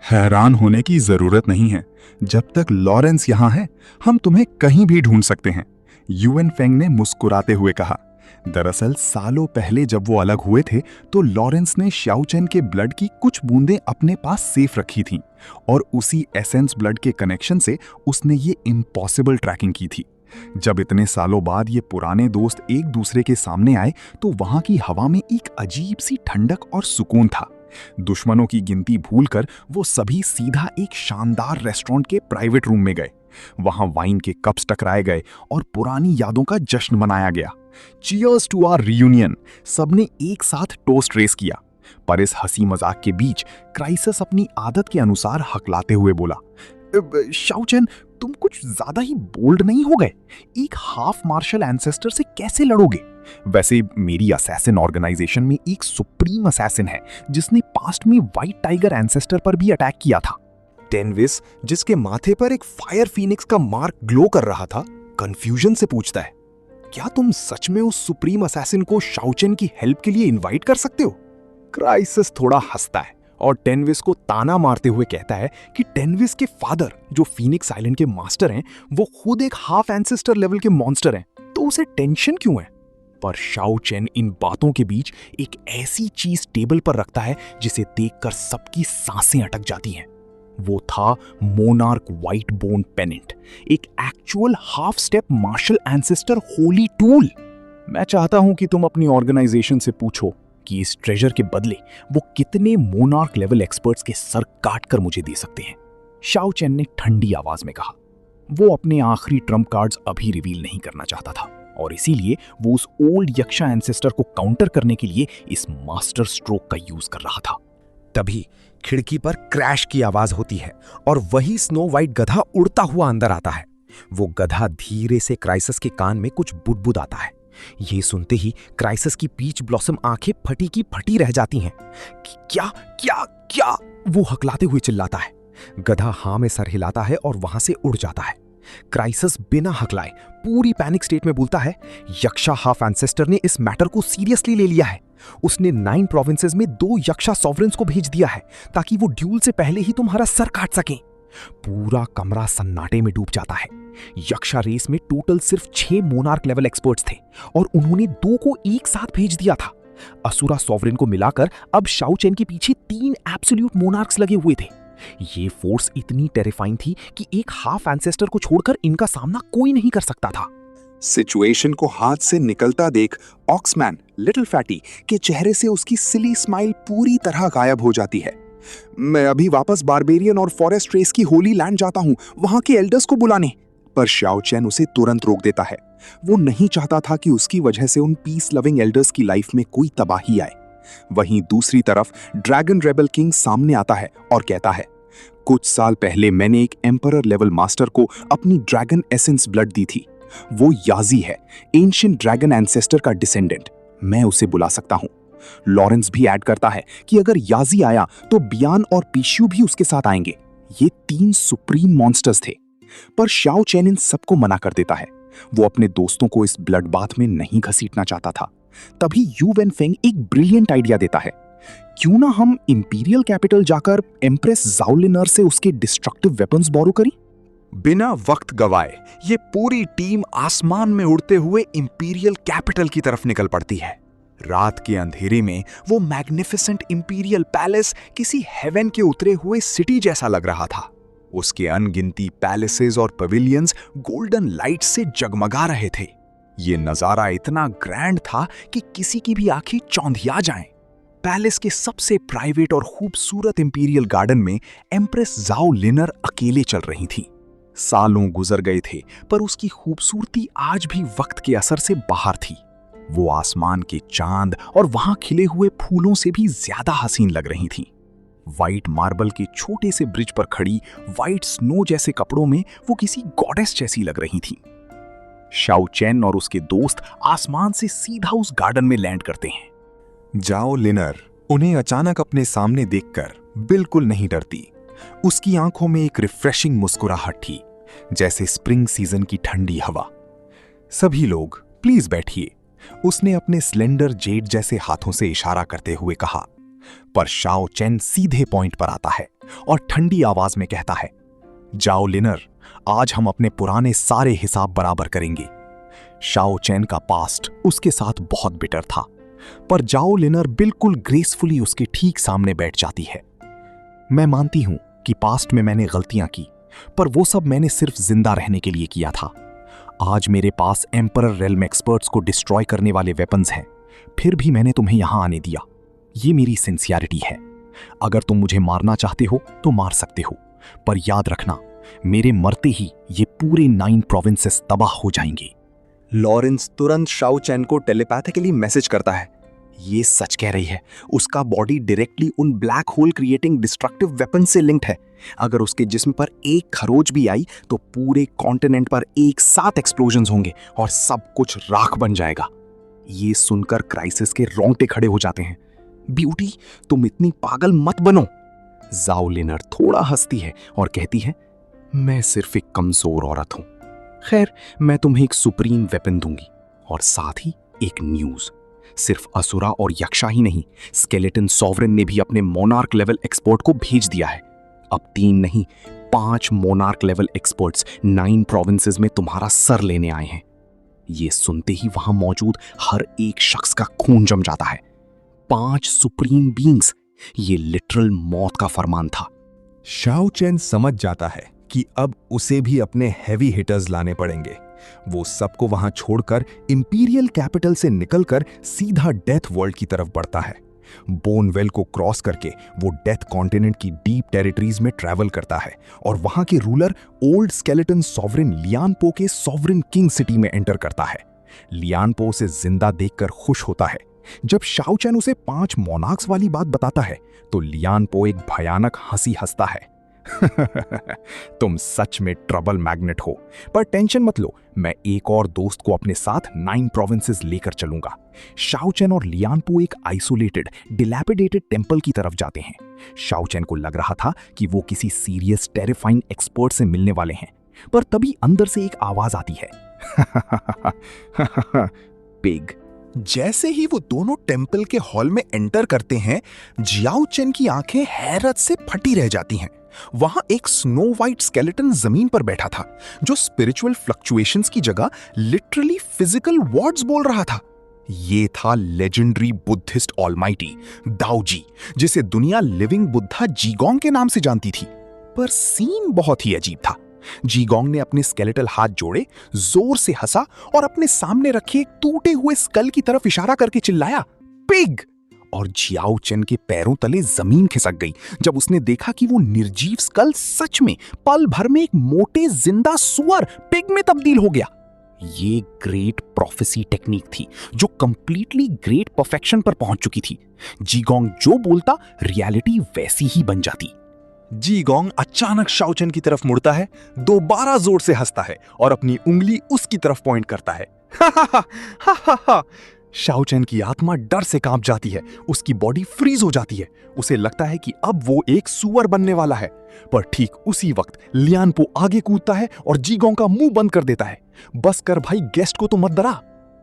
Speaker 3: हैरान होने की जरूरत नहीं है। जब तक लॉरेंस यहां है, हम तुम्हें कहीं भी ढूंढ सकते हैं, यूएन फेंग ने मुस्कुराते हुए कहा। दरअसल सालों पहले जब वो अलग हुए थे, तो लॉरेंस ने शाओ चेन के ब्लड की कुछ बूंदें अपने पास सेफ रखी थीं, और उसी एसेंस ब्लड के कनेक्शन से उसने ये इम्पॉसिबल ट्रैकिंग की थी। जब इतने सालों बाद ये पुराने दोस्त एक दूसरे के सामने आए, तो वहां की हवा में एक अजीब सी ठंडक और सुकून था। दुश्मनों की गिनती भूलकर वो सभी सीधा एक शानदार रेस्टोरेंट के प्राइवेट रूम में गए। वहां वाइन के कप्स टकराए गए और पुरानी यादों का जश्न मनाया गया। चीयर्स टू आवर रियूनियन, सबने एक साथ टोस्ट रेस किया। पर इस हंसी मजाक के बीच क्राइसिस अपनी आदत के अनुसार हकलाते हुए बोला, शाओ चेन, तुम कुछ ज्यादा ही बोल्ड नहीं हो गए? एक हाफ मार्शल एंसेस्टर से कैसे लड़ोगे?
Speaker 2: वैसे मेरी असैसिन ऑर्गेनाइजेशन में एक सुप्रीम असैसिन है जिसने पास्ट में व्हाइट टाइगर एंसेस्टर पर भी अटैक किया था।
Speaker 8: टेनविस, जिसके माथे पर एक फायर फीनिक्स का मार्क ग्लो कर रहा था, कंफ्यूजन से पूछता है, क्या तुम सच में उस सुप्रीम असैसिन को शाओचेन की हेल्प के लिए इनवाइट कर सकते हो? क्राइसिस थोड़ा हंसता है और टेनविस को ताना मारते हुए कहता है कि टेनविस के फादर, जो फीनिक्स आइलैंड के मास्टर हैं, वो खुद एक हाफ एंसेस्टर लेवल के मॉन्स्टर हैं, तो उसे टेंशन क्यों है? पर शाओचेन इन बातों के बीच एक ऐसी चीज टेबल पर रखता है जिसे देखकर सबकी सांसें अटक जाती हैं। वो था मोनार्क व्हाइट बोन पेनेंट, एक actual half step marshal ancestor holy tool. मैं चाहता हूं कि तुम अपनी ऑर्गेनाइजेशन से पूछो कि इस ट्रेजर के बदले वो कितने मोनार्क लेवल एक्सपर्ट्स के सर काटकर मुझे दे सकते हैं। शाओचेन ने ठंडी आवाज में कहा। वो अपने आखिरी ट्रम्प कार्ड्स अभी रिवील नहीं करना चाहता था और इसीलिए वो उस ओल्ड यक्षा एंसेस्टर को काउंटर करने के लिए इस मास्टर स्ट्रोक का यूज कर रहा था। तभी खिड़की पर क्रैश की आवाज होती है और वही स्नो वाइट गधा उड़ता हुआ अंदर आता है। वो गधा धीरे से क्राइसिस के कान में कुछ बुदबुदाता है। ये सुनते ही क्राइसिस की पीच ब्लॉसम आंखें फटी की फटी रह जाती हैं। क्या क्या क्या, वो हकलाते हुए चिल्लाता है। गधा हाँ में सर हिलाता है और वहां से उड़ जाता है। क्राइसिस बिना हकलाए पूरी पैनिक स्टेट में बोलता है, यक्षा हाफ एंसेस्टर ने इस मैटर को सीरियसली ले लिया है। उसने 9 प्रोविंसेस में 2 यक्षा सॉवरेंस को भेज दिया है ताकि वो ड्यूल से पहले ही तुम्हारा सर काट सकें। पूरा कमरा सन्नाटे में डूब जाता है। यक्षा रेस में टोटल सिर्फ 6 मोनार्क लेवल एक्सपर्ट्स थे और उन्होंने 2 को एक साथ भेज दिया था। असुरा सॉवरेन को मिलाकर अब शाओचेन के पीछे 3 एब्सोल्यूट मोनार्क्स लगे हुए थे। ये फोर्स इतनी टेरिफाइंग थी कि एक हाफ एंसेस्टर को छोड़कर इनका सामना कोई नहीं कर सकता था।
Speaker 3: सिचुएशन को हाथ से निकलता देख ऑक्समैन लिटिल फैटी के चेहरे से उसकी सिली स्माइल पूरी तरह गायब हो जाती है। मैं अभी वापस बारबेरियन और फॉरेस्ट रेस की होली लैंड जाता हूं, वहां के एल्डर्स को बुलाने। पर शाओचेन उसे तुरंत रोक देता है। वो नहीं चाहता था कि उसकी वजह से उन पीस लविंग एल्डर्स की लाइफ में कोई तबाही आए। वहीं दूसरी तरफ ड्रैगन रेबल किंग सामने आता है और कहता है, कुछ साल पहले मैंने एक एम्परर लेवल मास्टर को अपनी ड्रैगन एसेंस ब्लड दी थी। वो याजी है, एंशिएंट ड्रैगन एंसेस्टर का डिसेंडेंट। मैं उसे बुला सकता हूं। लॉरेंस भी ऐड करता है कि अगर याजी आया तो बियान और पीशू भी उसके साथ आएंगे। ये 3 सुप्रीम मॉन्स्टर्स थे। पर शाओचेन इन सबको मना कर देता है। वो अपने दोस्तों को इस ब्लड बाथ में नहीं घसीटना चाहता था। तभी यू वेनफेंग एक ब्रिलियंट आइडिया देता है, क्यों ना हम इंपीरियल कैपिटल जाकर एम्प्रेस जाओ लिनर से उसके डिस्ट्रक्टिव वेपन्स बोरो करें।
Speaker 2: बिना वक्त गवाए ये पूरी टीम आसमान में उड़ते हुए इंपीरियल कैपिटल की तरफ निकल पड़ती है। रात के अंधेरे में वो मैग्निफिसेंट इंपीरियल पैलेस किसी हेवन के उतरे हुए सिटी जैसा लग रहा था। उसके अनगिनती पैलेसेस और पवेलियंस गोल्डन लाइट से जगमगा रहे थे। ये नजारा इतना ग्रैंड था कि किसी की भी आंखें चौंधिया जाएं। पैलेस के सबसे प्राइवेट और खूबसूरत इंपीरियल गार्डन में एम्प्रेस जाओ लिनर अकेले चल रही थी। सालों गुजर गए थे पर उसकी खूबसूरती आज भी वक्त के असर से बाहर थी। वो आसमान के चांद और वहां खिले हुए फूलों से भी ज्यादा हसीन लग रही थी। व्हाइट मार्बल के छोटे से ब्रिज पर खड़ी व्हाइट स्नो जैसे कपड़ों में वो किसी गॉडेस जैसी लग रही थी। शाओचेन और उसके दोस्त आसमान से सीधा उस गार्डन में लैंड करते हैं।
Speaker 6: जाओ लिनर उन्हें अचानक अपने सामने देखकर बिल्कुल नहीं डरती। उसकी आंखों में एक रिफ्रेशिंग मुस्कुराहट थी, जैसे स्प्रिंग सीजन की ठंडी हवा। सभी लोग प्लीज बैठिए, उसने अपने स्लेंडर जेड जैसे हाथों से इशारा करते हुए कहा। पर शाओचेन सीधे पॉइंट पर आता है और ठंडी आवाज में कहता है, जाओ लिनर, आज हम अपने पुराने सारे हिसाब बराबर करेंगे। शाओचेन का पास्ट उसके साथ बहुत बिटर था, पर जाओ लिनर बिल्कुल ग्रेसफुली उसके ठीक सामने बैठ जाती है। मैं मानती हूं कि पास्ट में मैंने गलतियां की, पर वो सब मैंने सिर्फ जिंदा रहने के लिए किया था। आज मेरे पास एम्परर रेल्म एक्सपर्ट्स को डिस्ट्रॉय करने वाले वेपन्स हैं, फिर भी मैंने तुम्हें यहां आने दिया। ये मेरी सिंसियरिटी है। अगर तुम मुझे मारना चाहते हो तो मार सकते हो, पर याद रखना, मेरे मरते ही ये पूरे 9 प्रोविंसेस तबाह हो जाएंगे।
Speaker 8: लॉरेंस तुरंत शाओचेन को टेलीपैथिकली मैसेज करता है। ये सच कह रही है। उसका बॉडी डायरेक्टली उन black hole creating destructive weapon से लिंक्ड है। अगर उसके जिस्म पर एक खरोच भी आई तो पूरे कॉन्टिनेंट पर एक साथ एक्सप्लोजन्स होंगे और सब कुछ राख बन जाएगा। ये सुनकर क्राइसिस के रोंगटे खड़े हो जाते हैं। ब्यूटी, तुम इतनी पागल मत बनो। जाओ लिनर थोड़ा हंसती है और कहती है, मैं सिर्फ एक कमजोर औरत हूं। खैर, मैं तुम्हें एक सुप्रीम वेपन दूंगी और साथ ही एक न्यूज। सिर्फ असुरा और यक्षा ही नहीं, स्केलेटन सॉवरेन ने भी अपने मोनार्क लेवल एक्सपर्ट को भेज दिया है। अब 3 नहीं 5 मोनार्क लेवल एक्सपर्ट्स 9 प्रोविंसेस में तुम्हारा सर लेने आए हैं। ये सुनते ही वहां मौजूद हर एक शख्स का खून जम जाता है। 5 सुप्रीम बीइंग्स, ये लिटरल मौत का फरमान था।
Speaker 6: शाओ चेन समझ जाता है कि अब उसे भी अपने हैवी हिटर्स लाने पड़ेंगे। वो सबको वहां छोड़कर इंपीरियल कैपिटल से निकलकर सीधा डेथ वर्ल्ड की तरफ बढ़ता है। बोनवेल को क्रॉस करके वो डेथ कॉन्टिनेंट की डीप टेरिटरीज में ट्रैवल करता है और वहां के रूलर ओल्ड स्केलेटन सॉवरेन लियानपो के सॉवरेन किंग सिटी में एंटर करता है। लियानपो उसे जिंदा देखकर खुश होता है। जब शाओ चैन उसे 5 मोनार्क्स वाली बात बताता है तो लियानपो एक भयानक हंसी हंसता है। तुम सच में ट्रबल मैग्नेट हो, पर टेंशन मत लो, मैं एक और दोस्त को अपने साथ 9 प्रोविंसेस लेकर चलूंगा। शाओ चैन और लियानपो एक आइसोलेटेड डिलैपिडेटेड टेंपल की तरफ जाते हैं। शाओ चैन को लग रहा था कि वो किसी सीरियस टेरिफाइंग एक्सपर्ट से मिलने वाले हैं, पर तभी अंदर से एक आवाज आती है।
Speaker 2: पिग। जैसे ही वो दोनों टेंपल के हॉल में एंटर करते हैं, जियाओ चेन की आंखें हैरत से फटी रह जाती हैं। वहां एक स्नो वाइट स्केलेटन जमीन पर बैठा था, जो स्पिरिचुअल फ्लक्चुएशंस की जगह लिटरली फिजिकल वर्ड्स बोल रहा था। ये था लेजेंडरी बुद्धिस्ट ऑलमाइटी दाओजी, जिसे दुनिया लिविंग बुद्धा जीगोंग के नाम से जानती थी। पर सीन बहुत ही अजीब था। जीगोंग ने अपने स्केलेटल हाथ जोड़े, जोर से हंसा और अपने सामने रखे एक टूटे हुए स्कल की तरफ इशारा करके चिल्लाया, पिग। और जियाओ चेन के पैरों तले जमीन खिसक गई जब उसने देखा कि वो निर्जीव स्कल सच में पल भर में एक मोटे जिंदा सुअर पिग में तब्दील हो गया। ये ग्रेट प्रोफेसी टेक्निक थी जो कंप्लीटली ग्रेट परफेक्शन पर पहुंच चुकी थी। जीगोंग जो बोलता, रियलिटी वैसी ही बन जाती।
Speaker 6: जीगोंग अचानक शाओ चेन की तरफ मुड़ता है, दोबारा जोर से हंसता है और अपनी उंगली उसकी तरफ पॉइंट करता है। हा। शाओ चेन की आत्मा डर से कांप जाती है, उसकी बॉडी फ्रीज हो जाती है। उसे लगता है कि अब वो एक सुअर बनने वाला है, पर ठीक उसी वक्त लियानपो आगे कूदता है और जीगोंग का मुंह बंद कर देता है। बस कर भाई, गेस्ट को तो मत डरा।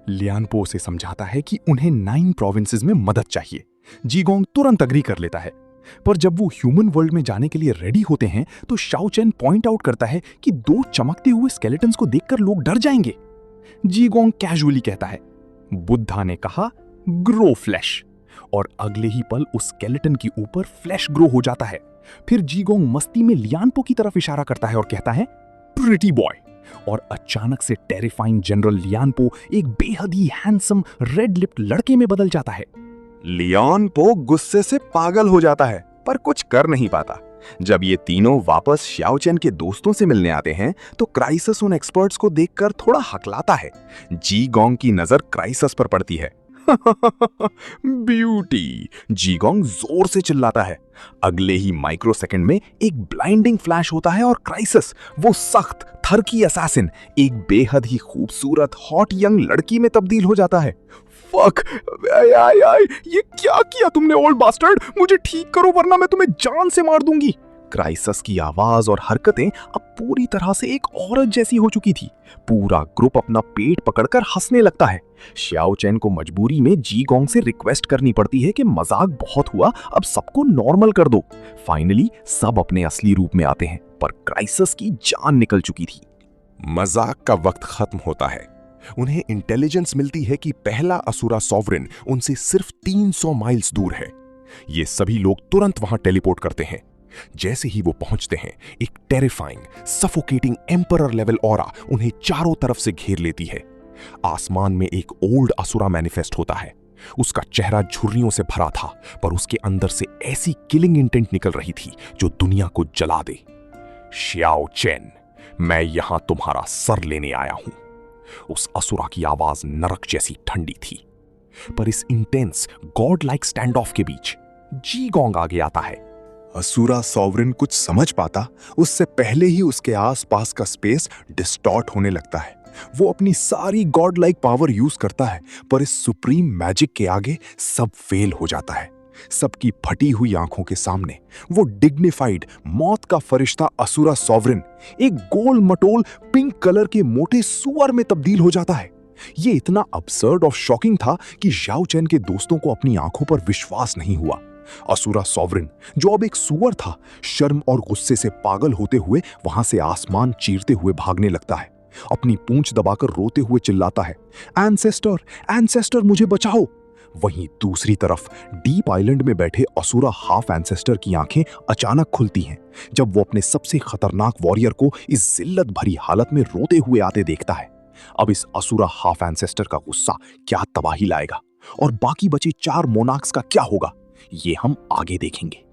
Speaker 6: लियानपो उसे समझाता है कि उन्हें 9 प्रोविंसेस में मदद चाहिए। जीगोंग तुरंत अग्री कर लेता है, पर जब वो ह्यूमन वर्ल्ड में जाने के लिए रेडी होते हैं तो शाओ चेन पॉइंट आउट करता है कि 2 चमकते हुए स्केलेटन्स को देखकर लोग डर जाएंगे। जीगोंग कैजुअली कहता है, बुद्धा ने कहा ग्रो फ्लैश, और अगले ही पल उस स्केलेटन के ऊपर फ्लैश ग्रो हो जाता है। फिर जीगोंग मस्ती में लियानपो की तरफ इशारा करता है और कहता है, प्रिटी बॉय। और अचानक से टेरिफाइंग जनरल लियानपो एक बेहद ही हैंडसम रेड लिप्ड लड़के में बदल जाता है।
Speaker 2: लियानपो गुस्से से पागल हो जाता है, पर कुछ कर नहीं पाता। जब ये तीनों वापस शाओ चेन के दोस्तों से मिलने आते हैं तो क्राइसिस उन एक्सपर्ट्स को देखकर थोड़ा हकलाता है। जीगोंग की नजर क्राइसिस पर पड़ती है। ब्यूटी, जीगोंग जोर से चिल्लाता है। अगले ही माइक्रो सेकंड में एक ब्लाइंडिंग फ्लैश होता है और क्राइसिस, वो सख्त थर्की असैसिन, एक बेहद ही खूबसूरत हॉट यंग लड़की में तब्दील हो जाता है। फक, ये क्या किया तुमने ओल्ड बास्टर्ड? मुझे ठीक करो वरना मैं तुम्हें जान से मार दूंगी। क्राइसिस की आवाज और हरकतें अब पूरी तरह से एक औरत जैसी हो चुकी थी। पूरा ग्रुप अपना पेट पकड़कर हंसने लगता है। शाओ चेन को मजबूरी में जीगोंग से रिक्वेस्ट करनी पड़ती है कि मजाक बहुत हुआ, अब सबको नॉर्मल कर दो। फाइनली सब अपने असली रूप में आते हैं, पर क्राइसिस की जान निकल चुकी थी।
Speaker 4: मजाक का वक्त खत्म होता है। उन्हें इंटेलिजेंस मिलती है कि पहला असुरा सॉवरेन उनसे सिर्फ 300 माइल्स दूर है। ये सभी लोग तुरंत वहां टेलीपोर्ट करते हैं। जैसे ही वो पहुंचते हैं, एक terrifying, suffocating emperor level aura उन्हें चारों तरफ से घेर लेती है। आसमान में एक ओल्ड असुरा मैनिफेस्ट होता है। उसका चेहरा झुर्रियों से भरा था, पर उसके अंदर से ऐसी किलिंग इंटेंट निकल रही थी जो दुनिया को जला दे। शाओ चेन, मैं यहां तुम्हारा सर लेने आया हूं। उस असुरा की आवाज नरक जैसी ठंडी थी। पर इस intense God like stand of के बीच जीगोंग आगे आता है।
Speaker 3: असुरा सॉवरेन कुछ समझ पाता उससे पहले ही उसके आसपास का स्पेस डिस्टॉर्ट होने लगता है। वो अपनी सारी गॉड लाइक पावर यूज करता है, पर इस सुप्रीम मैजिक के आगे सब फेल हो जाता है। सबकी फटी हुई आंखों के सामने वो डिग्निफाइड मौत का फरिश्ता असुरा सॉवरेन एक गोल मटोल पिंक कलर के मोटे सुअर में तब्दील हो जाता है। ये इतना अब्सर्ड और शॉकिंग था कि ज़ाओ चैन के दोस्तों को अपनी आंखों पर विश्वास नहीं हुआ। असुरा सॉवरेन, जो अब एक सुअर था, शर्म और गुस्से से पागल होते हुए वहां से आसमान चीरते हुए भागने लगता है। अपनी पूंछ दबाकर रोते हुए चिल्लाता है, एंसेस्टर, एंसेस्टर, मुझे बचाओ। वहीं दूसरी तरफ डीप आइलैंड में बैठे असुरा हाफ एंसेस्टर की आंखें अचानक खुलती हैं जब वो अपने सबसे खतरनाक वॉरियर को इस जिल्लत भरी हालत में रोते हुए आते देखता है। अब इस असुरा हाफ एंसेस्टर का गुस्सा क्या तबाही लाएगा और बाकी बचे 4 मोनार्क्स का क्या होगा, ये हम आगे देखेंगे।